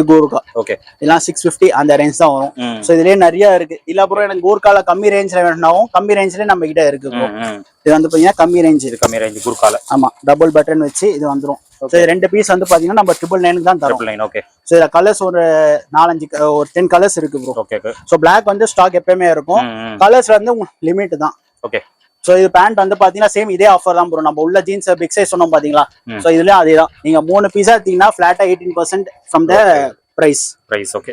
கூர்கா. ஓகே. இதெல்லாம் 650 அந்த ரேஞ்ச் தான் வரும். சோ இதுலயே நிறைய இருக்கு. இல்ல ப்ரோ எனக்கு கூர்கால கம்மி ரேஞ்ச்ல வேணும்னாவும் கம்மி ரேஞ்ச்ல நம்ம கிட்ட இருக்கு ப்ரோ. இது வந்து பாத்தீங்கன்னா கம்மி ரேஞ்ச். இது கம்மி ரேஞ்ச் கூர்கால. ஆமா டபுள் பட்டன் வச்சு இது வந்துரும். சோ இது 2 பீஸ் வந்து பாத்தீங்கன்னா நம்ம 999 தான் தரோம். 999. ஓகே. சோ இதுல கலர்ஸ் ஒரு 4-5 ஒரு 10 கலர்ஸ் இருக்கு ப்ரோ. ஓகே. சோ Black வந்து ஸ்டாக் எப்பவுமே இருக்கும். கலர்ஸ் வந்து லிமிட் தான். ஓகே. சோ இது பேண்ட் வந்து பாத்தீங்கன்னா சேம் இதே ஆஃபர் தான் ப்ரோ. நம்ம உள்ள ஜீன்ஸ் பிக் சைஸ் சொன்னோம் பாத்தீங்களா. சோ இதுல அதேதான். நீங்க 3 பீஸா எடுத்தீங்கன்னா ஃபிளாட்டா 18% from the price. Okay.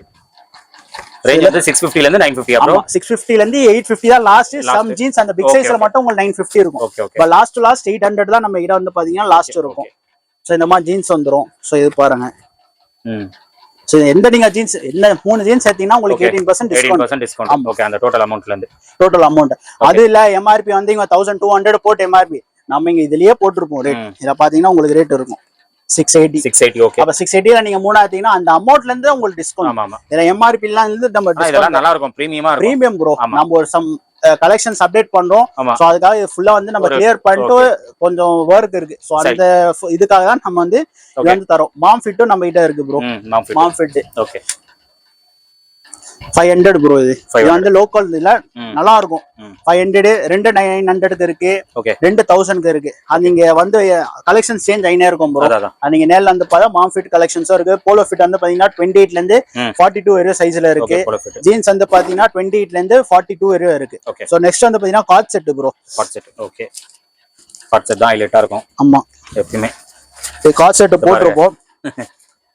Range வந்து 650 ல இருந்து 950 bro 650 ல இருந்து 850 தான் லாஸ்ட் சம் ஜீன்ஸ் அந்த பிக் சைஸ்ல மட்டும் உங்களுக்கு 950 இருக்கும் okay okay but last to last 800 தான் நம்ம கிட்ட வந்து பாத்தீங்கன்னா லாஸ்ட் இருக்கும் சோ இந்த மாதிரி ஜீன்ஸ் வந்துரும் சோ இது பாருங்க சோ எந்த நீங்க ஜீன்ஸ் என்ன 3 ஜீன்ஸ் எடுத்தீங்கன்னா உங்களுக்கு 18% டிஸ்கவுண்ட் ஓகே அந்த டோட்டல் அமௌண்ட்ல இருந்து டோட்டல் அமௌண்ட் அது இல்ல எம்ஆர்பி வந்து இங்க 1200 போட்டு எம்ஆர்பி நம்ம இங்க இதுலயே போட்டுருப்போம் ரேட் இத பாத்தீங்கன்னா உங்களுக்கு ரேட் இருக்கும் 680 ஓகே அப்ப 680 ல நீங்க 3 ஆத்தீங்கன்னா அந்த அமௌண்ட்ல இருந்து உங்களுக்கு டிஸ்கவுண்ட் ஆமா ஆமா இதல எம்ஆர்பி எல்லாம் இருந்து நம்ம இதெல்லாம் நல்லா இருக்கும் பிரீமியமா இருக்கும் பிரீமியம் ப்ரோ நம்ம ஒரு சம் கலெக்ஷன்ஸ் அப்டேட் பண்றோம் சோ அதுக்காக இது ஃபுல்லா வந்து நம்ம கிளியர் பண்ணிட்டு கொஞ்சம் வொர்க் இருக்கு சோ அந்த இதுக்காக தான் நம்ம வந்து இது வந்து தரோம் மாம் ஃபிட்டும் நம்ம கிட்ட இருக்கு bro mom fit okay 500 bro இது வந்து லோக்கல் இல்ல நல்லா இருக்கும் 500 ரெண்டு 900 இருக்கு ரெண்டு 1000 இருக்கு அது நீங்க வந்து கலெக்ஷன் சேஞ்ச் ஆயினே இருக்கும் ப்ரோ அது நீங்க நேர்ல வந்து பார்த்தா மாம் ஃபிட் கலெக்ஷன்ஸும் இருக்கு போலோ ஃபிட் வந்து பாத்தீங்கன்னா 28 ல இருந்து 42 வரை சைஸ்ல இருக்கு ஜீன்ஸ் வந்து பாத்தீங்கன்னா 28 ல இருந்து 42 வரை இருக்கு சோ நெக்ஸ்ட் வந்து பாத்தீங்கன்னா cord set bro cord set okay cord set தான் ஹைலைட்டா இருக்கும் ஆமா எப்பவுமே இது காட் செட் போட்டுருப்போம்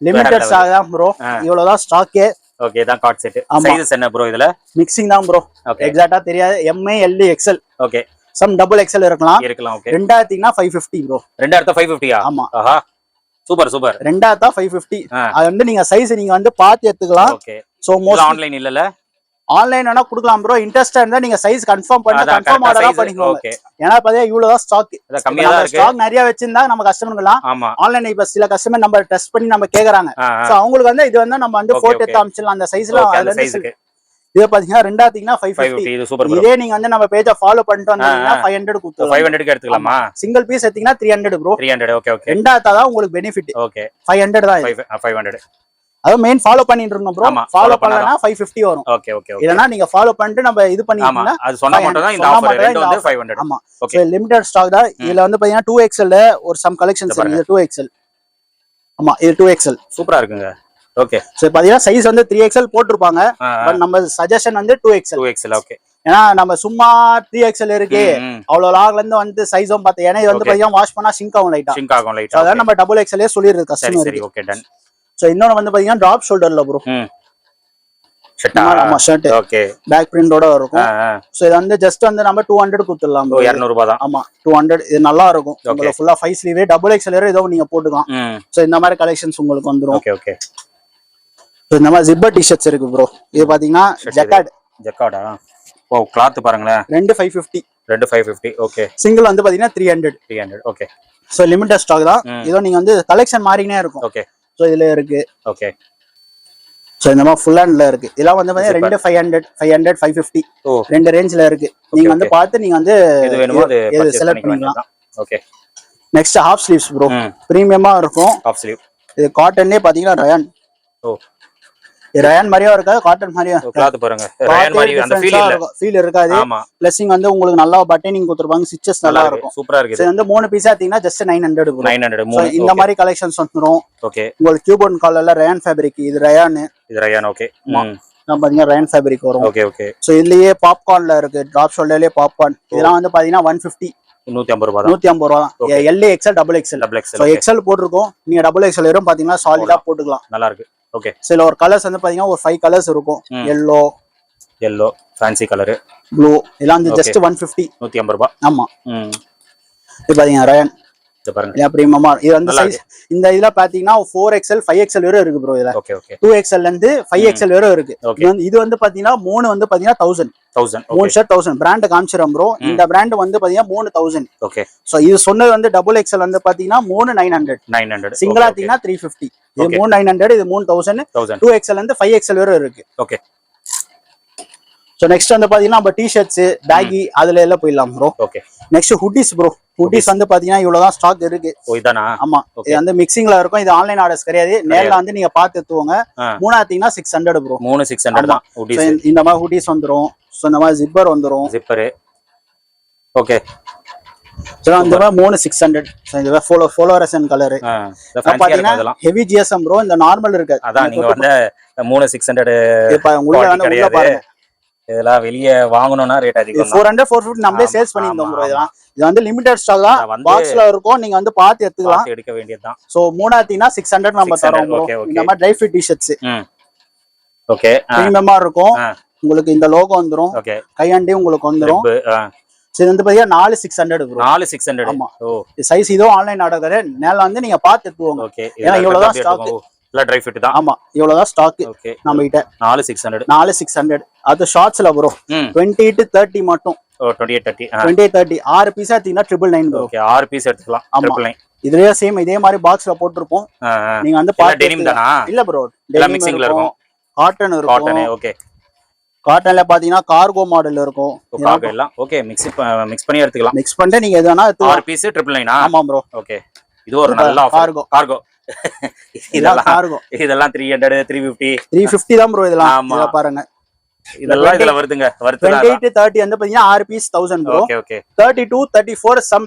லிமிட்டட் ஸ்டாக் தான் ப்ரோ இவ்வளவுதான் ஸ்டாக்கே ஓகே தான் காட் செட் சைஸஸ் என்ன ப்ரோ இதுல மிக்சிங் தான் ப்ரோ எக்ஸாக்ட்டா தெரியாது M L XL okay some double XL இருக்கலாம் ஓகே ரெண்டாயிரத்துக்குனா 550 ப்ரோ ரெண்டாயிரத்து 550 ஆமா ஆஹா சூப்பர் சூப்பர் ரெண்டாயிரத்தா 550 அது வந்து நீங்க சைஸ் நீங்க வந்து பார்த்து எடுத்துக்கலாம் ஓகே சோ மோஸ்ட் ஆன்லைன் இல்லல ஆன்லைன் வேணா குடுக்கலாம் ப்ரோ இன்ட்ரஸ்டா இருந்தா நீங்க சைஸ் கன்ஃபார்ம் பண்ணி கன்ஃபார்ம் ஆர்டரா பண்ணிக்கோங்க ஏன்னா பாத்தீங்க இவ்வளவுதான் ஸ்டாக் கம்மியா தான் இருக்கு ஸ்டாக் நிறைய வச்சிருந்தா நம்ம கஸ்டமர்லாம் ஆமா ஆன்லைன் இப்ப சில கஸ்டமர் நம்ம டெஸ்ட் பண்ணி நம்ம கேக்குறாங்க சோ அவங்களுக்கு வந்து இது வந்து நம்ம வந்து போட்டோ எடுத்து அனுப்பிச்சிடலாம் அந்த சைஸ்ல அதுல இருந்து இது பாத்தீங்கன்னா ரெண்டாயிரத்துக்குனா 550 இது சூப்பர் இதே நீங்க வந்து நம்ம பேஜை ஃபாலோ பண்ணிட்டு வந்தீங்கன்னா 500 கொடுத்துறோம் 500 க்கு எடுத்துக்கலாமா சிங்கிள் பீஸ் எடுத்தீங்கன்னா 300 ப்ரோ 300 ஓகே ஓகே ரெண்டாயிரத்தா தான் உங்களுக்கு பெனிஃபிட் ஓகே 500 தான் 500 அது மெயின் ஃபாலோ பண்ணிட்டு இருக்கோம் ப்ரோ ஃபாலோ பண்ணலனா 550 வரும் ஓகே ஓகே இல்லனா நீங்க ஃபாலோ பண்ணிட்டு நம்ம இது பண்ணிட்டீங்கன்னா அது சொன்னா மட்டும் தான் இந்த ஆஃபர் ரேட் வந்து 500 ஆமா ஓகே லிமிட்டட் ஸ்டாக் தான் இதுல வந்து பாத்தீங்கன்னா 2XL ஒரு சம் கலெக்ஷன்ஸ் இருக்கு 2XL ஆமா இது 2XL சூப்பரா இருக்குங்க ஓகே சோ பாத்தீங்கன்னா சைஸ் வந்து 3XL போட்டுருப்பாங்க பட் நம்ம சஜஷன் வந்து 2XL ஓகே ஏன்னா நம்ம சும்மா 3XL இருக்கு அவ்வளவு லாங்ல இருந்து வந்து சைஸும் பார்த்தேன் ஏன்னா இது வந்து பாத்தீங்கன்னா வாஷ் பண்ணா சிங்க் ஆகும் லைட்டா அதான் நம்ம டபுள் XL சொல்லிருக்கு கஸ்டமர் சரி ஓகே டன் சோ இன்னொன்னு வந்து பாத்தீங்கன்னா டிராப் ஷோல்டர்ல ப்ரோ ஆமா ஷர்ட் ஓகே பேக் பிரிண்டோட இருக்கும் சோ இது வந்து ஜஸ்ட் வந்து நம்ம 200 கொடுத்துடலாம் 200 ரூபாய் தான் ஆமா 200 இது நல்லா இருக்கும் உங்களுக்கு ஃபுல்லா 5 ஸ்லீவ் டபுள் XL ஏதோ நீங்க போட்டுக்கலாம் சோ இந்த மாதிரி கலெக்ஷன்ஸ் உங்களுக்கு வந்துரும் ஓகே ஓகே சோ இந்த மாதிரி ஜிப்பர் டி-ஷர்ட்ஸ் இருக்கு ப்ரோ இது பாத்தீங்கன்னா ஜக்கார்டா ஓ கிளாத் பாருங்களேன் ரெண்டு 550 ரெண்டு 550 ஓகே சிங்கிள் வந்து பாத்தீங்கன்னா 300 ஓகே சோ லிமிட்டட் ஸ்டாக் தான் இதோ நீங்க வந்து கலெக்ஷன் மாறினே இருக்கும் ஓகே சோ இதுல இருக்கு ஓகே சோ இந்த மாதிரி ஃபுல் ஹேண்ட்ல இருக்கு இதெல்லாம் வந்து பாத்தீங்கன்னா ரெண்டு 500 550 ரெண்டு ரேஞ்ச்ல இருக்கு நீங்க வந்து பார்த்து நீங்க வந்து எது வேணுமோ அது செலக்ட் பண்ணிக்கலாம் okay next half sleeves bro பிரீமியமா இருக்கும் ஹாஃப் ஸ்லீவ் இது காட்டன்லயே பாத்தீங்கன்னா ரயான் ஓ ரயான் மாதிரியும் இருக்காது காட்டன் மாதிரியும் கிளாத் பாருங்க ரயான் மாதிரி அந்த ஃபீல் இருக்காது பிளஸிங் வந்து உங்களுக்கு நல்லா பட்டனிங் கொடுத்துருப்பாங்க ஸ்டிச்சஸ் நல்லா இருக்கும் சூப்பரா இருக்கு இது வந்து மூணு பீஸ் எடுத்தீங்கன்னா ஜஸ்ட் 900 ப்ரோ 900 இந்த மாதிரி கலெக்ஷன்ஸ் வந்துரும் ஓகே உங்களுக்கு கியூபன் காலர்ல ரயான் ஃபேப்ரிக் இது ரயான் ஓகே நான் பாத்தீங்கன்னா ரயான் ஃபேப்ரிக் வரும் ஓகே ஓகே சோ இதுலயே பாப்கார்ன்ல இருக்கு டிராப் ஷோல்டர்லயே பாப்கார்ன் இதெல்லாம் வந்து பாத்தீங்கன்னா 150 150 ரூபாய் 150 ரூபாய் தான் L XL double XL so XL போட்டுருக்கோம் நீங்க டபுள் எக்ஸ்எல் வரும் பாத்தீங்கன்னா சாலிடா போட்டுக்கலாம் நல்லா இருக்கு ஓகே சில ஒரு கலர்ஸ் வந்து பாத்தீங்கன்னா ஒரு 5 கலர்ஸ் இருக்கும் yellow ஃபேன்சி கலர் ப்ளூ இதெல்லாம் வந்து ஜஸ்ட் 150 ரூபாய் ஆமா இது பாத்தீங்கன்னா ரயான் இது பாருங்க இது பிரீமியமா இது வந்து சைஸ் இந்த இதுல பாத்தீங்கன்னா 4XL 5XL வரை இருக்கு ப்ரோ இதுல ஓகே ஓகே 2XL ல இருந்து 5XL வரை இருக்கு இது வந்து பாத்தீங்கன்னா மூணு வந்து பாத்தீங்கன்னா 1000 மூணு ஷர்ட் 1000 பிராண்ட் காமிச்சிரோம் ப்ரோ இந்த பிராண்ட் வந்து பாத்தீங்கன்னா 3000 ஓகே சோ இது சொன்னது வந்து டபுள் XL வந்து பாத்தீங்கன்னா 900 சிங்கிளா தீங்கன்னா 350 இது 900 இது 3000 2XL ல இருந்து 5XL வரை இருக்கு ஓகே சோ நெக்ஸ்ட் வந்து பாத்தீங்கன்னா நம்ம டி-ஷர்ட்ஸ் பேகி அதுல எல்லாம் போயிடலாம் bro okay next hoodies bro hoodies வந்து பாத்தீங்கன்னா இவ்வளவுதான் ஸ்டாக் இருக்கு ஓ இதானா ஆமா இது வந்து மிக்சிங்ல இருக்கும் இது ஆன்லைன் ஆர்டர்ஸ் கிடையாது நேர்ல வந்து நீங்க பார்த்து எடுத்துவாங்க மூணாத்தீங்கன்னா 600 ப்ரோ 600 தான் ஹுடிஸ் இந்த மாதிரி ஹுடிஸ் வந்துரும் சோ இந்த மாதிரி ஜிப்பர் வந்துரும் ஜிப்பர் ஓகே சோ இந்த மாதிரி 600 சோ இந்த ஃப்ளோரசன்ட் கலர் பாத்தீங்கன்னா ஹெவி ஜிஎஸ்எம் ப்ரோ இந்த நார்மல் இருக்கு அதான் நீங்க வந்து 600 இப்ப உள்ள பாருங்க இதெல்லாம் வெளிய வாங்கணும்னா ரேட் அதிகம் 400 450 நம்மளே சேல்ஸ் பண்ணிருந்தோம் ப்ரோ இதெல்லாம் இது வந்து லிமிட்டட் ஸ்டாக் தான் பாக்ஸ்ல இருக்கும் நீங்க வந்து பார்த்து எடுத்துக்கலாம் எடுக்க வேண்டியதுதான் சோ மூணாத்தீனா 600 நம்ம தரோம் ப்ரோ இந்த மாதிரி ட்ரை ஃபிட் டி-ஷர்ட்ஸ் ஓகே பிரீமியமா இருக்கும். உங்களுக்கு இந்த லோகோ வந்துரும். ஓகே கையாண்டி உங்களுக்கு வந்துரும். இது வந்து பாத்தீங்கன்னா 4600 ப்ரோ. 4600. ஆமா. சைஸ் இதோ ஆன்லைன் ஆர்டர் கரே நேல வந்து நீங்க பார்த்து எடுத்துவோங்க. ஓகே. ஏன்னா இவ்வளவுதான் ஸ்டாக். இல்ல ட்ரை ஃபிட் தான். ஆமா இவ்வளவுதான் ஸ்டாக். ஓகே. நம்ம கிட்ட 4600. 4600. அது ஷார்ட்ஸ்ல ப்ரோ. 28 to 30 மட்டும். 28 30. 28 30 6 பீஸ் எடுத்தீங்கன்னா 999 ப்ரோ. ஓகே 6 பீஸ் எடுத்துக்கலாம். 999. இதுலயே சேம் இதே மாதிரி பாக்ஸ்ல போட்டுருப்போம். நீங்க வந்து பாத்து டெனிம் தானா? இல்ல ப்ரோ. எல்லாம் மிக்சிங்ல இருக்கும். காட்டன் இருக்கும். Cotton okay. காட்டன்ல பாத்தீங்கன்னா கார்கோ மாடல் இருக்கும். கார்கோ எல்லாம் ஓகே மிக்ஸ் பண்ணி எடுத்துக்கலாம். மிக்ஸ் பண்ணிட்டு நீங்க எதுனா 6 பீஸ் 999. ஆமா ப்ரோ. ஓகே. இது ஒரு நல்ல ஆஃபர். கார்கோ இதெல்லாம் கார்கோ. இதெல்லாம் 300 350. 350 தான் ப்ரோ இதெல்லாம். இத பாருங்க. இதெல்லாம் இதுல வருதுங்க. 28 30 வந்து பாத்தீங்கன்னா 6 piece 1000 bro. Okay okay. 32 34 some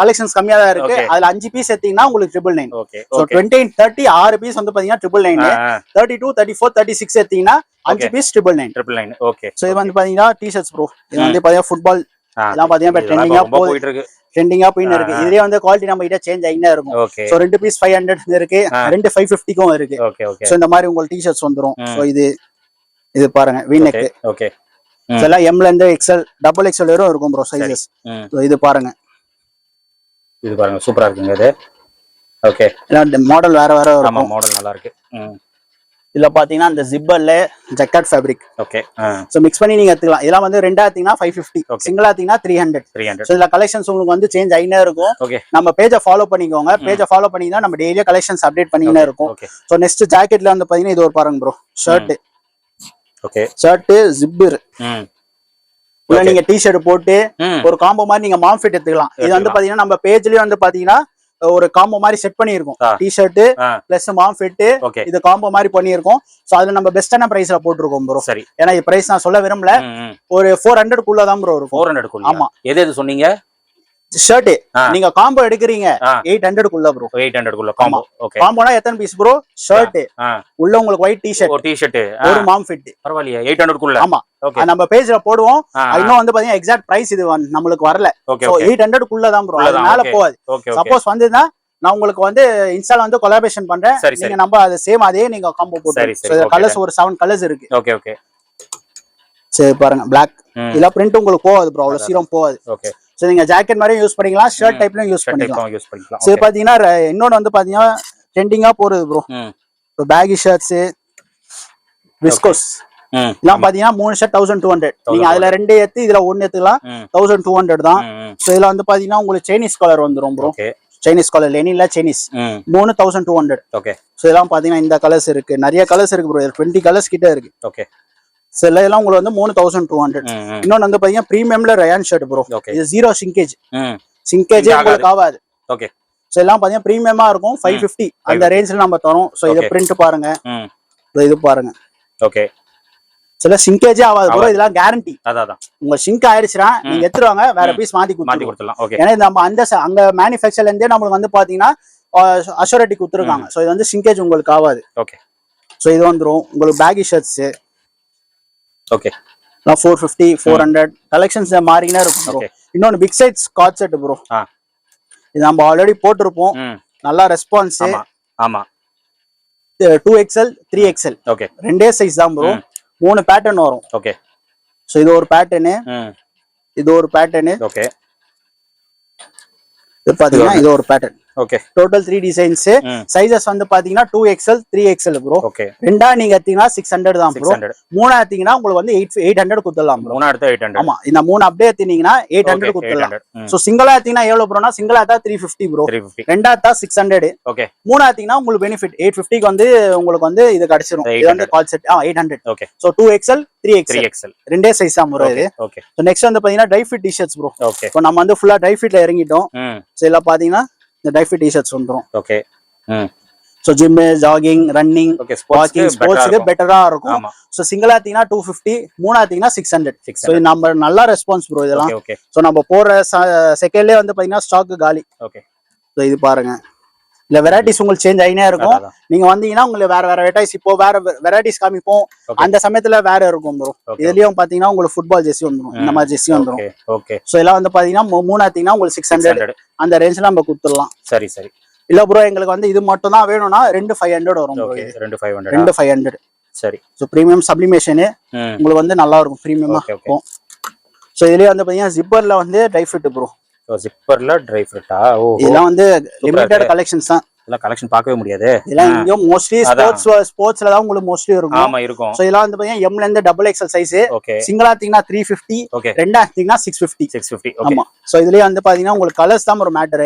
collections கம்மியா தான் இருக்கு. அதுல 5 பீஸ் எடுத்தீங்கன்னா உங்களுக்கு 999. ஓகே. சோ 28 30 6 பீஸ் வந்து பாத்தீங்கன்னா 999. 32 34 36 எடுத்தீங்கன்னா 5 பீஸ் 999. ஓகே. சோ இது வந்து பாத்தீங்கன்னா டி-ஷர்ட்ஸ் ப்ரோ. இது வந்து பாத்தீங்கன்னா ஃபுட்பால் இதெல்லாம் பாத்தீங்கன்னா ட்ரெண்டிங்கா போயிட்டு இருக்கு. ட்ரெண்டிங்கா போயின்னு இருக்கு. இதுலயே வந்து குவாலிட்டி நம்ம கிட்ட சேஞ்ச் ஆயிட்டே இருக்கும். சோ 2 பீஸ் 500 இருக்கு, 2 550க்கும் இருக்கு. Okay okay. சோ இந்த மாதிரி உங்களுக்கு டி-ஷர்ட்ஸ் வந்துரும். சோ இது பாருங்க V neck. ஓகே. இதெல்லாம் M ல இருந்து XL டபுள் XL வரையும் இருக்கும் ப்ரோ சைஸஸ். சோ இது பாருங்க. இது பாருங்க சூப்பரா இருக்குங்க இது. ஓகே. மாடல் வேற வேற இருக்கும். ஆமா மாடல் நல்லா இருக்கு. இதுல பாத்தீங்கன்னா இந்த ஜிப்பர்ல jacquard fabric. Okay. So mix பண்ணி நீங்க எடுத்துக்கலாம். இதெல்லாம் வந்து ரெண்டா எடுத்தீங்கன்னா 550, சிங்கிளா எடுத்தீங்கன்னா 300. சோ இதுல கலெக்ஷன்ஸ் உங்களுக்கு வந்து சேஞ்ச் ஆயினே இருக்கும். நம்ம பேஜை ஃபாலோ பண்ணிக்கோங்க. பேஜை ஃபாலோ பண்ணீங்கன்னா நம்ம டெய்லியே கலெக்ஷன்ஸ் அப்டேட் பண்ணினே இருக்கும். சோ நெக்ஸ்ட் ஜாக்கெட்ல வந்து பாத்தீங்கன்னா இது ஒரு பாருங்க bro. Shirt. Okay. Shirt zipper. உள்ள நீங்க டி-ஷர்ட் போட்டு ஒரு காம்போ மாதிரி நீங்க மாம் ஃபிட் எடுத்துக்கலாம். இது வந்து பாத்தீங்கன்னா நம்ம பேஜ்லயே வந்து பாத்தீங்கன்னா ஒரு காம்போ மாதிரி செட் பண்ணிருக்கோம். டி-ஷர்ட் பிளஸ் மாம் ஃபிட் இது காம்போ மாதிரி பண்ணிருக்கோம். சோ அதுல நம்ம பெஸ்டான பிரைஸ்ல போட்டுருக்கோம் ப்ரோ. சரி. ஏன்னா இந்த பிரைஸ் நான் சொல்ல விரும்பல. ஒரு 400 குள்ள தான் ப்ரோ இருக்கும். 400 குள்ள. ஆமா. எது சொன்னீங்க? ஷர்ட் நீங்க காம்போ எடுக்கறீங்க 800 குள்ள ப்ரோ. 800 குள்ள காம்போ. ஓகே. காம்போனா எத்தனை பீஸ் ப்ரோ? ஷர்ட் உள்ள உங்களுக்கு ஒயிட் டி-ஷர்ட், ஒரு டி-ஷர்ட், ஒரு மாம் ஃபிட். பரவாயில்லையா 800 குள்ள? ஆமா. ஓகே. நம்ம பேஜ்ல போடுவோம். இன்னும் வந்து பாத்தீங்கன்னா எக்ஸாக்ட் பிரைஸ் இது நமக்கு வரல. சோ 800 குள்ள தான் ப்ரோ. அது மேல போகாது. சப்போஸ் வந்ததுனா நான் உங்களுக்கு வந்து இன்ஸ்டால வந்து கொலாபரேஷன் பண்றேன். நீங்க நம்ம அது சேம் அதே நீங்க காம்போ போட்டு. சோ கலர்ஸ் ஒரு 7 கலர்ஸ் இருக்கு. Okay okay. சரி பாருங்க Black. இதெல்லாம் பிரிண்ட் உங்களுக்கு போகாது ப்ரோ. அவ்வளவு சீரம் போகாது. ஓகே. சோ நீங்க ஜாக்கெட் மாதிரியும் யூஸ் பண்ணிக்கலாம், ஷர்ட் டைப்லயும் யூஸ் பண்ணிக்கலாம். சரி பாத்தீங்கன்னா இன்னொன்னு வந்து பாத்தீங்கன்னா ட்ரெண்டிங்கா போறது ப்ரோ. இப்போ பேகி ஷர்ட்ஸ், விஸ்கோஸ் இதெல்லாம் பாத்தீங்கன்னா 3 ஷர்ட் 1200. நீங்க அதுல 2 எடுத்து இதுல 1 எடுத்துக்கலாம். 1200 தான். சோ இதுல வந்து பாத்தீங்கன்னா உங்களுக்கு சைனீஸ் கலர் வந்துரும் ப்ரோ. சைனீஸ் கலர் லெனின்ல சைனீஸ் 3200. ஓகே. சோ இதெல்லாம் பாத்தீங்கன்னா இந்த கலர்ஸ் இருக்கு. நிறைய கலர்ஸ் இருக்கு ப்ரோ. 20 கலர்ஸ் கிட்ட இருக்கு. ஓகே. சில எல்லாம் உங்களுக்கு வந்து 3200. இன்னொன்னு வந்து பாத்தீங்கன்னா பிரீமியம்ல ரயான் ஷர்ட் ப்ரோ. இது 0 சிங்கேஜ். சிங்கேஜே உங்களுக்கு ஆகாது. ஓகே. சோ எல்லாம் பாத்தீங்கன்னா பிரீமியமா இருக்கும். 550 அந்த ரேஞ்ச்ல நம்ம தரோம். சோ இது பிரிண்ட் பாருங்க. இது பாருங்க. ஓகே. சில சிங்கேஜே ஆகாது ப்ரோ. இதெல்லாம் கேரண்டி. அதான் உங்க சிங்க் ஆயிடுச்சுனா நீங்க எடுத்துருவாங்க, வேற பீஸ் மாத்தி கொடுத்துடலாம். ஓகே. ஏன்னா நம்ம அங்க மேனுஃபேக்சர்ல இருந்தே நமக்கு வந்து பாத்தீங்கன்னா அஷூரிட்டி கொடுத்துருக்காங்க. சோ இது வந்து சிங்கேஜ் உங்களுக்கு ஆகாது. ஓகே. சோ இது வந்துரும் உங்களுக்கு பேகி ஷர்ட்ஸ். ஓகே. 450 400 கலெக்ஷன்ஸ் மாறினே இருக்கும் ப்ரோ. இன்னொன்னு big size scotch set bro. இது நம்ம ஆல்ரெடி போட்டுருப்போம். நல்லா ரெஸ்பான்ஸ். ஆமா. 2XL 3XL. ஓகே. ரெண்டே சைஸ் தான் ப்ரோ. 3 பேட்டர்ன் வரும். ஓகே. சோ இது ஒரு பேட்டர்ன். இது ஒரு பேட்டர்ன். ஓகே. இது பாத்தீங்கன்னா இது ஒரு pattern. Okay. Total 3 designs. Sizes வந்து பாத்தீங்கன்னா 2XL 3XL ப்ரோ. ஓகே. ரெண்டா நீங்க எடுத்தீங்கன்னா 600 தான் ப்ரோ. மூணா எடுத்தீங்கன்னா உங்களுக்கு வந்து 800 குத்தலாம் ப்ரோ. மூணா எடுத்தா 800. ஆமா. இந்த 3 அப்படியே எடுத்தீங்கன்னா 800 குத்தலாம். சோ சிங்கிளா எடுத்தீங்கன்னா எவ்வளவு ப்ரோனா சிங்கிளா எடுத்தா 350 ப்ரோ. ரெண்டா எடுத்தா 600. ஓகே. மூணா எடுத்தீங்கன்னா உங்களுக்கு பெனிஃபிட் 850க்கு வந்து உங்களுக்கு வந்து இது கிடைச்சிரும். இது வந்து கால் set 800. Okay. So 2XL 3XL ரெண்டே சைஸ் தான் ப்ரோ இது. ஓகே. சோ நெக்ஸ்ட் வந்து பாத்தீங்கன்னா try fit T-shirts bro. Okay. இப்போ நம்ம வந்து ஃபுல்லா ட்ரை ஃபிட்ல இறங்கிட்டோம். சோ இதெல்லாம் பாத்தீங்கன்னா இந்த ட்ரை ஃபிட் டி-ஷர்ட்ஸ் வந்துரும். Okay. So gym, jogging, running, walking, ஸ்போர்ட்ஸ்க்கு பெட்டரா இருக்கும். சோ சிங்கிளா எடுத்தீங்கன்னா 250, மூணா எடுத்தீங்கன்னா 600. சோ நம்ம நல்ல ரெஸ்பான்ஸ் ப்ரோ இதெல்லாம். சோ நம்ம போற செகண்ட்லயே வந்து பாத்தீங்கன்னா ஸ்டாக் காலி. ஓகே. சோ இது பாருங்க. இல்ல வெரைட்டிஸ் உங்களுக்கு சேஞ்ச் ஆயினே இருக்கும். நீங்க வந்தீங்கன்னா உங்களுக்கு வேற வெரைட்டிஸ் இப்போ வேற வெரைட்டிஸ் காமிப்போம். அந்த சமயத்துல வேற இருக்கும் ப்ரோ. இதுலயும் பாத்தீங்கன்னா உங்களுக்கு ஃபுட்பால் ஜெர்சி வந்துரும். இந்த மாதிரி ஜெர்சி வந்துரும். ஓகே. சோ எல்லாம் வந்து பாத்தீங்கன்னா மூணா எடுத்தீங்கன்னா உங்களுக்கு 600 அந்த ரேஞ்ச்ல நம்ம கொடுத்துடலாம். சரி சரி. இல்ல ப்ரோ எங்களுக்கு வந்து இது மட்டும் தான் வேணும்னா 2500 வரும் ப்ரோ. 2500. சரி. ஸோ ப்ரீமியம் சப்ளிமேஷனு உங்களுக்கு வந்து நல்லா இருக்கும், ப்ரீமியமா இருக்கும். ஸோ இதுலயே வந்து பாத்தீங்கன்னா ஜிப்பர்ல வந்து ட்ரை ஃபிட் ப்ரோ. ஜிப்பர்ல ட்ரை ஃபிட்டா? ஓ, இதெல்லாம் வந்து லிமிட்டட் கலெக்ஷன்ஸ் தான். இதெல்லாம் கலெக்ஷன் பார்க்கவே முடியாது. இதெல்லாம் இங்க மோஸ்ட்லி ஸ்போர்ட்ஸ்ல தான் உங்களுக்கு மோஸ்ட்லி இருக்கும். ஆமா இருக்கும். சோ இதெல்லாம் வந்து பாத்தீங்கன்னா எம்ல இருந்து டபுள் எக்ஸ்எல் சைஸ். ஓகே. சிங்கிளா தீங்கன்னா 350, ரெண்டா தீங்கன்னா 650. ஆமா. சோ இதுலயே வந்து பாத்தீங்கன்னா உங்களுக்கு கலர்ஸ் தான் ஒரு மேட்டர்.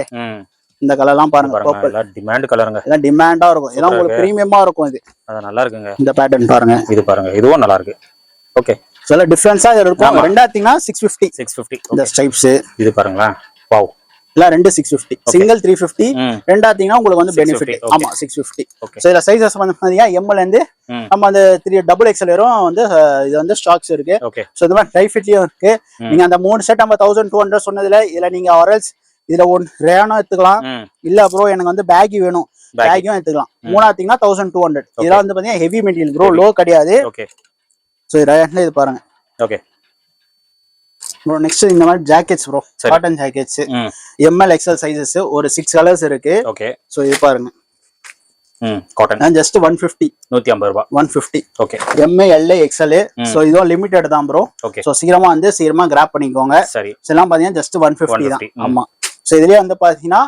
இந்த கலர்லாம் பாருங்க, பர்பிள். இதெல்லாம் டிமாண்ட் கலருங்க. இதெல்லாம் டிமாண்டா இருக்கும். இதெல்லாம் உங்களுக்கு பிரீமியமா இருக்கும். இது அது நல்லா இருக்குங்க. இந்த பேட்டர்ன் பாருங்க. இது பாருங்க, இதுவும் நல்லா இருக்கு. ஓகே. சில டிஃபரன்ஸா இருக்கும். ரெண்டா தீங்கன்னா 650. இந்த ஸ்டைப்ஸ் இது பாருங்களா. வாவ். இல்ல ரெண்டு 650, சிங்கிள் 350, ரெண்டா தீங்கன்னா உங்களுக்கு வந்து பெனிஃபிட். ஆமா 650. சோ இதுல சைஸஸ் வந்து பாத்தீங்கன்னா எம்ல இருந்து நம்ம அந்த 3 டபுள் எக்ஸ்எல் வரும் வந்து இது வந்து ஸ்டாக்ஸ் இருக்கு. சோ இது மாதிரி ட்ரை ஃபிட்லயும் இருக்கு. நீங்க அந்த 3 செட் நம்ம 1200 சொன்னதுல இதுல நீங்க ஆரல்ஸ் இதுல ஒன் ரேனோ எடுத்துக்கலாம். இல்ல ப்ரோ எனக்கு வந்து பேகி வேணும், பேகியும் எடுத்துக்கலாம். மூணாத்தீங்கன்னா 1200. இதெல்லாம் வந்து பாத்தீங்கன்னா ஹெவி மெட்டீரியல் ப்ரோ, லோ கிடையாது. சோ இது பாருங்க. ஓகே ப்ரோ நெக்ஸ்ட் இந்த மாதிரி jackets bro, cotton jackets M L XL sizes ஒரு 6 கலர்ஸ் இருக்கு. ஓகே. சோ இது பாருங்க. காட்டன் ஜஸ்ட் 150 ரூபாய். 150. Okay. M L XL. So இதுவும் லிமிட்டட் தான் ப்ரோ. சோ சீக்கிரமா கிராப் பண்ணிக்கோங்க. சரி. இதெல்லாம் பாத்தீங்கன்னா ஜஸ்ட் 150 தான். ஆமா. சோ இதுலயே வந்து பாத்தீங்கன்னா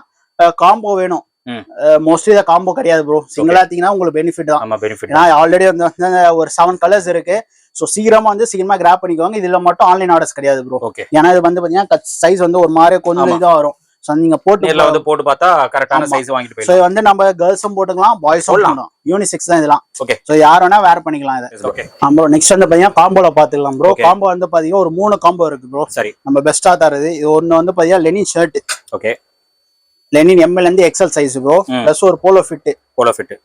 காம்போ வேணும். மோஸ்ட்லி இத காம்போ கிடையாது ப்ரோ, சிங்கிளா தீங்கன்னா உங்களுக்கு பெனிஃபிட் தான். ஆமா பெனிஃபிட். ஏன்னா ஆல்ரெடி வந்து ஒரு 7 கலர்ஸ் இருக்கு. சோ சீக்கிரமா கிராப் பண்ணிக்கோங்க. இதுல மட்டும் ஆன்லைன் ஆர்டர்ஸ் கிடையாது ப்ரோ. ஏன்னா இது வந்து பாத்தீங்கன்னா சைஸ் வந்து ஒரு மாதிரி கொஞ்சம் இதா வரும். சோ நீங்க போட்டு பார்த்தா கரெக்டான சைஸ் வாங்கிட்டு போய். சோ வந்து நம்ம கேர்ள்ஸும் போட்டுக்கலாம், பாய்ஸும் போடலாம். யூனிசெக்ஸ் தான் இதெல்லாம். ஓகே. சோ யார் வேணா வேர் பண்ணிக்கலாம் இத. ஓகே. ப்ரோ நெக்ஸ்ட் வந்து பாத்தீங்கன்னா காம்போல பாத்துக்கலாம் ப்ரோ. காம்போ வந்து பாத்தீங்கன்னா ஒரு 3 காம்போ இருக்கு ப்ரோ. சரி. நம்ம பெஸ்டா தரது இது ஒன்னு வந்து பாத்தீங்கன்னா Lenin shirt. Okay. Lenin ML இருந்து எக்ஸ்எல் சைஸ் ப்ரோ. பிளஸ் ஒரு போலோ ஃபிட்.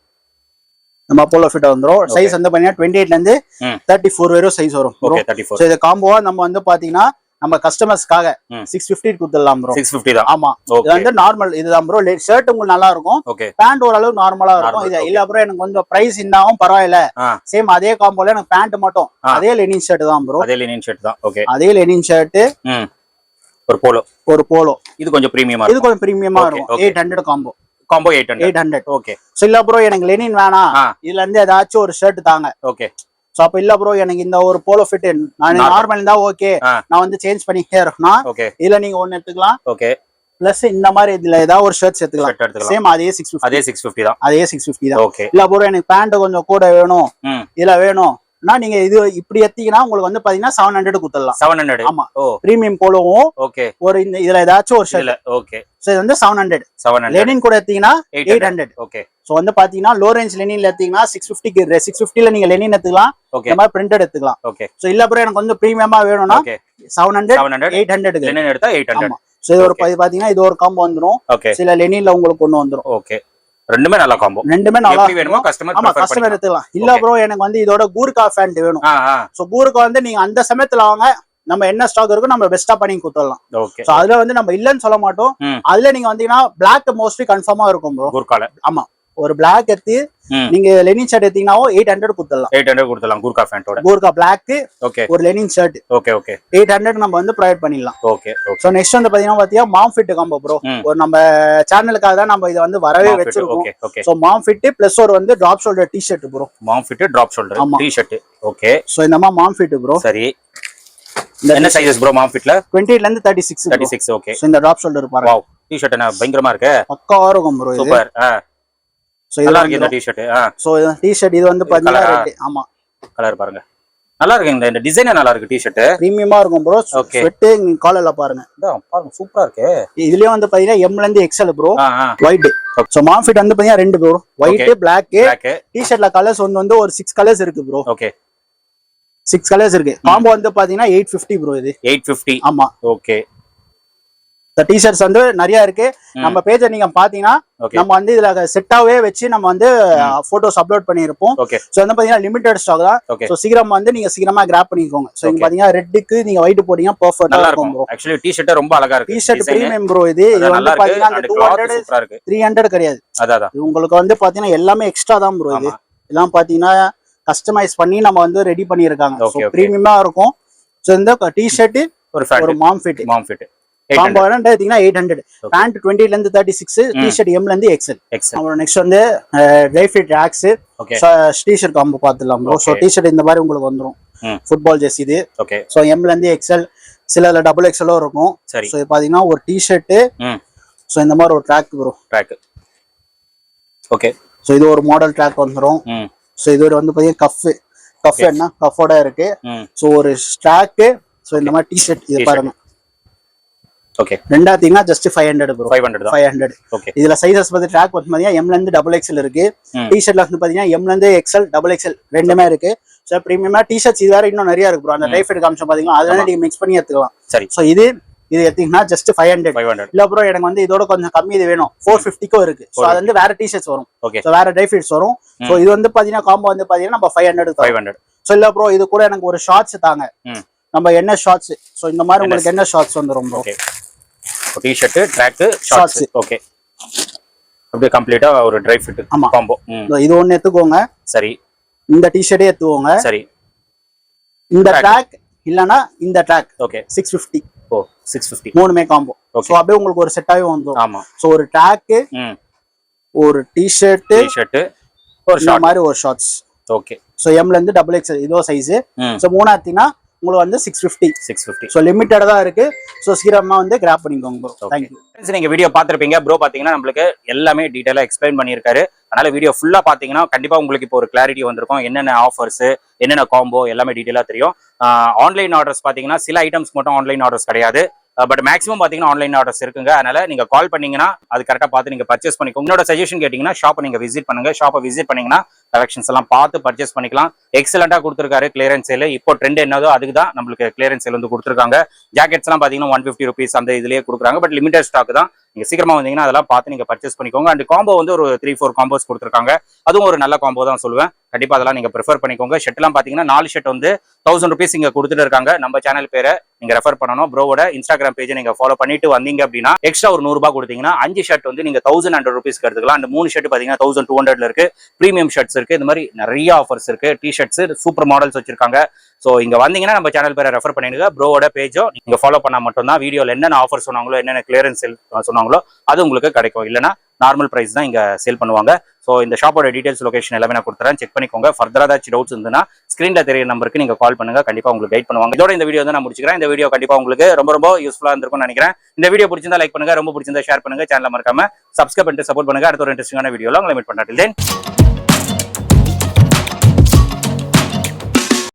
நம்ம போலோ ஃபிட் வந்துரும். சைஸ் வந்து பாத்தீங்கன்னா 28 ல இருந்து 34 வரையும் சைஸ் வரும் ப்ரோ. ஓகே 34. சோ இந்த காம்போவா நம்ம வந்து பாத்தீங்கன்னா நம்ம கஸ்டமர்ஸ்க்காக 650 கொடுத்துடலாம் ப்ரோ. 650 தான். ஆமா. இது வந்து நார்மல் இதுதான் ப்ரோ. ஷர்ட் உங்களுக்கு நல்லா இருக்கும். பேண்ட் ஓரளவு நார்மலா இருக்கும். இது இல்ல ப்ரோ எனக்கு கொஞ்சம் பிரைஸ் இருந்தாலும் பரவாயில்ல, சேம் அதே காம்போல எனக்கு பேண்ட் மட்டும் அதே லெனின் ஷர்ட் தான் ப்ரோ. அதே லெனின் ஷர்ட் தான். ஓகே. அதே லெனின் ஷர்ட் ஒரு போலோ. இது கொஞ்சம் பிரீமியமா இருக்கும். 800 காம்போ 800. ஓகே. சோ இல்ல ப்ரோ எனக்கு லெனின் வேணாம், இதுல இருந்து ஏதாச்சும் ஒரு ஷர்ட் தாங்க. ஓகே. சோ அப்ப இல்ல ப்ரோ எனக்கு இந்த ஒரு போலோ ஃபிட் நான் நார்மல் இருந்தா ஓகே, நான் வந்து சேஞ்ச் பண்ணிட்டே இருக்கேன். இதுல நீங்க ஒன்னு எடுத்துக்கலாம். ஓகே. பிளஸ் இந்த மாதிரி இதுல ஏதாவது ஒரு ஷர்ட்ஸ் எடுத்துக்கலாம். சேம் அதே 650 தான். அதே 650 தான். ஓகே. இல்ல ப்ரோ எனக்கு பேண்ட் கொஞ்சம் கூட வேணும், இதுல வேணும், நீங்க இது இப்படி எத்தீங்கன்னா உங்களுக்கு வந்து பாத்தீங்கன்னா 700 குத்தலாம். 700. ஆமா. பிரீமியம் போலோவும் ஓகே. ஒரு இந்த இதுல ஏதாச்சும் ஒரு ஷர்ட். ஓகே. சோ இது வந்து 700. லெனின் கூட எத்தீங்கன்னா 800. ஓகே. சோ வந்து பாத்தீங்கன்னா லோ ரேஞ்ச் லெனின்ல எத்தீங்கன்னா 650 ல நீங்க லெனின் எடுத்துக்கலாம். இந்த மாதிரி பிரிண்டட் எடுத்துக்கலாம். ஓகே. சோ இல்ல ப்ரோ எனக்கு வந்து பிரீமியமா வேணும்னா 700 800 லெனின் எடுத்தா 800. சோ இது ஒரு பாத்தீங்கன்னா இது ஒரு காம்போ வந்துரும். சில லெனின்ல உங்களுக்கு ஒண்ணு வந்துரும். ஓகே. ரெண்டுமே நல்ல காம்போ. ரெண்டுமே நல்லா வேணுமா கஸ்டமர் எடுத்துக்கலாம். இல்ல ப்ரோ எனக்கு வந்து இதோட கூர்கா ஃபேண்ட் வேணும். சோ கூர்கா வந்து நீங்க அந்த சமயத்துல வாங்க, நம்ம என்ன ஸ்டாக் இருக்கோ நம்ம பெஸ்டா பண்ணி கொடுத்துடலாம். ஓகே. சோ அதுல வந்து நம்ம இல்லன்னு சொல்ல மாட்டோம். அதுல நீங்க வந்தீங்கன்னா பிளாக் மோஸ்ட்லி கன்ஃபார்மா இருக்கும் ப்ரோ. கூர்கால. ஆமா. ஒரு பிளாக் எடுத்து நீங்க லெனின் ஷர்ட் எடுத்தீங்கனாவோ 800 கொடுத்துடலாம். 800 கொடுத்துடலாம் கூர்கா ஃபேண்டோட. கூர்கா பிளாக். ஓகே. ஒரு லெனின் ஷர்ட். ஓகே. ஓகே. 800 நம்ம வந்து ப்ரொவைட் பண்ணிடலாம். ஓகே. சோ நெக்ஸ்ட் வந்து பாத்தீங்கன்னா மாம் ஃபிட் காம்போ ப்ரோ. ஒரு நம்ம சேனலுக்காக தான் நம்ம இத வந்து வரவே வெச்சிருக்கோம். சோ மாம் ஃபிட் பிளஸ் ஒரு வந்து drop shoulder t-shirt bro. Mom fit drop shoulder t-shirt. Okay. So இந்த மாம் ஃபிட் ப்ரோ. சரி. என்ன சைஸஸ் ப்ரோ மாம் ஃபிட்ல? 28 ல இருந்து 36. ஓகே. சோ இந்த டிராப் ஷோல்டர் பாருங்க. வாவ். டி-ஷர்ட் என்ன பயங்கரமா இருக்கு. பக்காவா இருக்கும் ப்ரோ இது. சூப்பர். சோ இது நல்லா இருக்கு இந்த டி-ஷர்ட். சோ இந்த டி-ஷர்ட் இது வந்து பாத்தீங்கன்னா ரெட். ஆமா. கலர் பாருங்க. நல்லா இருக்கு. இந்த டிசைன் நல்லா இருக்கு. டி-ஷர்ட் பிரீமியமா இருக்கும் ப்ரோ. ஸ்வெட் காலர்ல பாருங்க. பாருங்க சூப்பரா இருக்கு. இதுலயே வந்து பாத்தீங்கன்னா எம் ல இருந்து XL bro. White. So mom fit வந்து பாத்தீங்கன்னா ரெண்டு ப்ரோ. White black. டி-ஷர்ட்ல கலர்ஸ் வந்து ஒரு 6 கலர்ஸ் இருக்கு ப்ரோ. ஓகே. 6 கலர்ஸ் இருக்கு. காம்போ வந்து பாத்தீங்கன்னா 850 ப்ரோ இது. 850. ஆமா. ஓகே. இந்த டி-ஷர்ட்ஸ் வந்து நிறைய இருக்கு. நம்ம பேஜை நீங்க பாத்தீங்கன்னா நம்ம வந்து இதுல செட்டாவே வச்சு நம்ம வந்து போட்டோஸ் அப்லோட் பண்ணிருப்போம். சோ வந்து பாத்தீங்கன்னா லிமிட்டட் ஸ்டாக் தான். சோ சீக்கிரமா வந்து நீங்க சீக்கிரமா கிராப் பண்ணிக்கோங்க. சோ இங்க பாத்தீங்கன்னா ரெட்டுக்கு நீங்க ஒயிட் போட்டீங்கன்னா பெர்ஃபெக்ட்டா இருக்கும் ப்ரோ. एक्चुअली டி-ஷர்ட் ரொம்ப அழகா இருக்கு. டி-ஷர்ட் பிரீமியம் ப்ரோ இது. இது வந்து பாத்தீங்கன்னா 200 300 கிடையாது. அதான் இது உங்களுக்கு வந்து பாத்தீங்கன்னா எல்லாமே எக்ஸ்ட்ரா தான் ப்ரோ இது. இதெல்லாம் பாத்தீங்கன்னா கஸ்டமைஸ் பண்ணி நம்ம வந்து ரெடி பண்ணிருக்காங்க. சோ பிரீமியமா இருக்கும். சோ இந்த டி-ஷர்ட் ஒரு மாம் ஃபிட். காம்போ எடுத்தீங்கன்னா 800. பேண்ட் 20 ல இருந்து 36, டிஷர்ட் எம்ல இருந்து எக்ஸ்எல். அப்புறம் நெக்ஸ்ட் வந்து dry fit tracks, t-shirt combo பாத்துடலாம் ப்ரோ. சோ டிஷர்ட் இந்த மாதிரி உங்களுக்கு வந்துரும். ஃபுட்பால் ஜெர்சி இது. சோ எம்ல இருந்து எக்ஸ்எல், சிலல டபுள் எக்ஸ்எலும் இருக்கும். சோ பாத்தீங்கன்னா ஒரு டிஷர்ட், சோ இந்த மாதிரி ஒரு track bro. Track. Okay. So இது ஒரு மாடல் ட்ராக் வந்துரும். சோ இது ஒரு வந்து பாத்தீங்கன்னா கஃப் என்ன கஃபோட இருக்கு. சோ ஒரு ஸ்ட்ராக். சோ இந்த மாதிரி டிஷர்ட் இது பாருங்க. ஓகே. ரெண்டாத்தீங்கன்னா ஜஸ்ட் 500 ப்ரோ. 500. ஓகே. இதுல சைஸஸ் பத்தி ட்ராக் வந்து பாத்தீங்கன்னா எம்ல இருந்து டபுள் எக்ஸ்எல் இருக்கு. டிஷர்ட்ல வந்து பாத்தீங்கன்னா எம்ல இருந்து எக்ஸ்எல், டபுள் எக்ஸ்எல் ரெண்டுமே இருக்கு. சோ பிரீமியமா டிஷர்ட்ஸ் இது வேற இன்னும் நிறைய இருக்கு ப்ரோ. அந்த ட்ரை ஃபிட் காமிச்சோம் பாத்தீங்கன்னா அதனால நீங்க மிக்ஸ் பண்ணி எடுத்துக்கலாம். சரி. சோ இது எடுத்தீங்கன்னா ஜஸ்ட் 500. இல்ல ப்ரோ எனக்கு வந்து இதோட கொஞ்சம் கம்மி இது வேணும் 450க்கும் இருக்கு. சோ அது வந்து வேற டிஷர்ட்ஸ் வரும். சோ வேற ட்ரை ஃபிட்ஸ் வரும். சோ இது வந்து பாத்தீங்கன்னா காம்போ வந்து பாத்தீங்கன்னா நம்ம 500. சோ இல்ல ப்ரோ இது கூட எனக்கு ஒரு ஷார்ட்ஸ் தாங்க. நம்ம என்ன ஷார்ட்ஸ். சோ இந்த மாதிரி உங்களுக்கு என்ன ஷார்ட்ஸ் வந்துரும் bro. Okay. T shirt, track, shorts. Okay. அப்படியே கம்ப்ளீட்டா ஒரு ட்ரை ஃபிட் காம்போ. இது ஒன்னு எடுத்துக்கோங்க. சரி. இந்த டி-ஷர்ட்டே எடுத்துக்கோங்க. சரி. இந்த ட்ராக் இல்லனா இந்த ட்ராக். ஓகே. 650. ஓ 650. மூணுமே காம்போ. சோ அப்படியே உங்களுக்கு ஒரு செட்டாவே வந்துரும். ஆமா. சோ ஒரு ட்ராக், ஒரு டி-ஷர்ட், ஒரு ஷார்ட் மாதிரி ஒரு ஷார்ட்ஸ். ஓகே. சோ எம்ல இருந்து டபுள் எக்ஸ்எல் இதோ சைஸ். சோ மூணாத்தினா உங்களுக்கு வந்து 650. சோ லிமிட்டடா தான் இருக்கு. சோ சீக்கிரமா வந்து கிராப் பண்ணிக்கோங்க ப்ரோ. Thank you. நீங்க வீடியோ பாத்திருப்பீங்க. ப்ரோ பாத்தீங்கன்னா நமக்கு எல்லாமே டீடைலா எக்ஸ்பிளைன் பண்ணிருக்காரு. அதனால வீடியோ ஃபுல்லா பாத்தீங்கன்னா கண்டிப்பா உங்களுக்கு இப்போ ஒரு கிளாரிட்டி வந்திருக்கும். என்னென்ன ஆஃபர்ஸ், என்னென்ன காம்போ எல்லாமே டீடைலா தெரியும். ஆன்லைன் ஆர்டர்ஸ் பாத்தீங்கன்னா சில ஐட்டம்ஸ் மட்டும் ஆன்லைன் ஆர்டர்ஸ் கிடையாது. பட் மேக்ஸிமம் பாத்தீங்கன்னா ஆன்லைன் ஆர்டர்ஸ் இருக்குங்க. அதனால நீங்க கால் பண்ணீங்கன்னா அது கரெக்டா பார்த்து நீங்க பர்ச்சேஸ் பண்ணிக்கோங்க. என்னோட சஜஷன் கேட்டீங்கன்னா ஷாப்பை நீங்க விசிட் பண்ணுங்க. ஷாப்பை விசிட் பண்ணீங்கன்னா கலெக்ஷன்ஸ் எல்லாம் பார்த்து பர்ச்சேஸ் பண்ணிக்கலாம். எக்ஸலண்டா கொடுத்துருக்காரு கிளியரன்ஸ் சேல். இப்போ ட்ரெண்ட் என்னதோ அதுக்கு தான் நம்மளுக்கு கிளியரன்ஸ் சேல் வந்து கொடுத்துருக்காங்க. ஜாக்கெட்ஸ் எல்லாம் பாத்தீங்கன்னா 150 rupees அந்த இதுலயே கொடுக்குறாங்க. பட் லிமிடெட் ஸ்டாக் தான். நீங்க சீக்கிரமா வந்தீங்கன்னா அதெல்லாம் பார்த்து நீங்க பர்ச்சேஸ் பண்ணிக்கோங்க. அண்ட் காம்போ வந்து ஒரு 3-4 காம்போஸ் கொடுத்துருக்காங்க. அதுவும் ஒரு நல்ல காம்போ தான் சொல்லுவேன். கண்டிப்பா அதெல்லாம் நீங்க ப்ரிஃபர் பண்ணிக்கோங்க. ஷர்ட் எல்லாம் பாத்தீங்கன்னா 4 ஷர்ட் வந்து 1000 rupees இங்க கொடுத்துட்டு இருக்காங்க. நம்ம சேனல் பேரை நீங்க ரெஃபர் பண்ணணும். ப்ரோவோட இன்ஸ்டாகிராம் பேஜை நீங்க ஃபாலோ பண்ணிட்டு வந்தீங்க அப்படின்னா எக்ஸ்ட்ரா ஒரு 100 ரூபாய் கொடுத்தீங்கன்னா 5 ஷர்ட் வந்து நீங்க 1100 rupees எடுத்துக்கலாம். அந்த 3 ஷர்ட் பாத்தீங்கன்னா 1200 இருக்கு. பிரீமியம் ஷர்ட்ஸ் இருக்கு. இந்த மாதிரி நிறைய ஆஃபர்ஸ் இருக்கு. டி-ஷர்ட்ஸ் சூப்பர் மாடல்ஸ் வச்சிருக்காங்க. சோ இங்க வந்தீங்கன்னா நம்ம சேனல் பேரை ரெஃபர் பண்ணிடுங்க. ப்ரோவோட பேஜோ நீங்க ஃபாலோ பண்ணா மட்டும் தான் வீடியோல என்னென்ன ஆஃபர் சொன்னாங்களோ, என்னென்ன கிளியரன்ஸ் சொன்னாங்களோ அது உங்களுக்கு கிடைக்கும். இல்லைன்னா நார்மல் பிரைஸ் தான் இங்க சேல் பண்ணுவாங்க. சோ இந்த ஷாப்போட டீடைல்ஸ், லொகேஷன் எல்லாமே நான் கொடுத்துறேன். செக் பண்ணிக்கோங்க. ஃபர்தரா ஏதாச்சும் டவுட்ஸ் இருந்ததுன்னா ஸ்கிரீன்ல தெரிய நம்பருக்கு நீங்க கால் பண்ணுங்க. கண்டிப்பா உங்களுக்கு கைட் பண்ணுவாங்க. இதோட இந்த வீடியோ தான் நான் முடிச்சுக்கிறேன். இந்த வீடியோ கண்டிப்பா உங்களுக்கு ரொம்ப யூஸ்ஃபுல்லா இருந்திருக்கும்னு நினைக்கிறேன். இந்த வீடியோ பிடிச்சிருந்தா லைக் பண்ணுங்க. ரொம்ப பிடிச்சிருந்தா ஷேர் பண்ணுங்க. சேனலை மறக்காம சப்ஸ்கிரைப் பண்ணிட்டு சப்போர்ட் பண்ணுங்க. அடுத்த ஒரு இன்ட்ரெஸ்டிங்கான வீடியோல உங்களை மீட் பண்றேன்.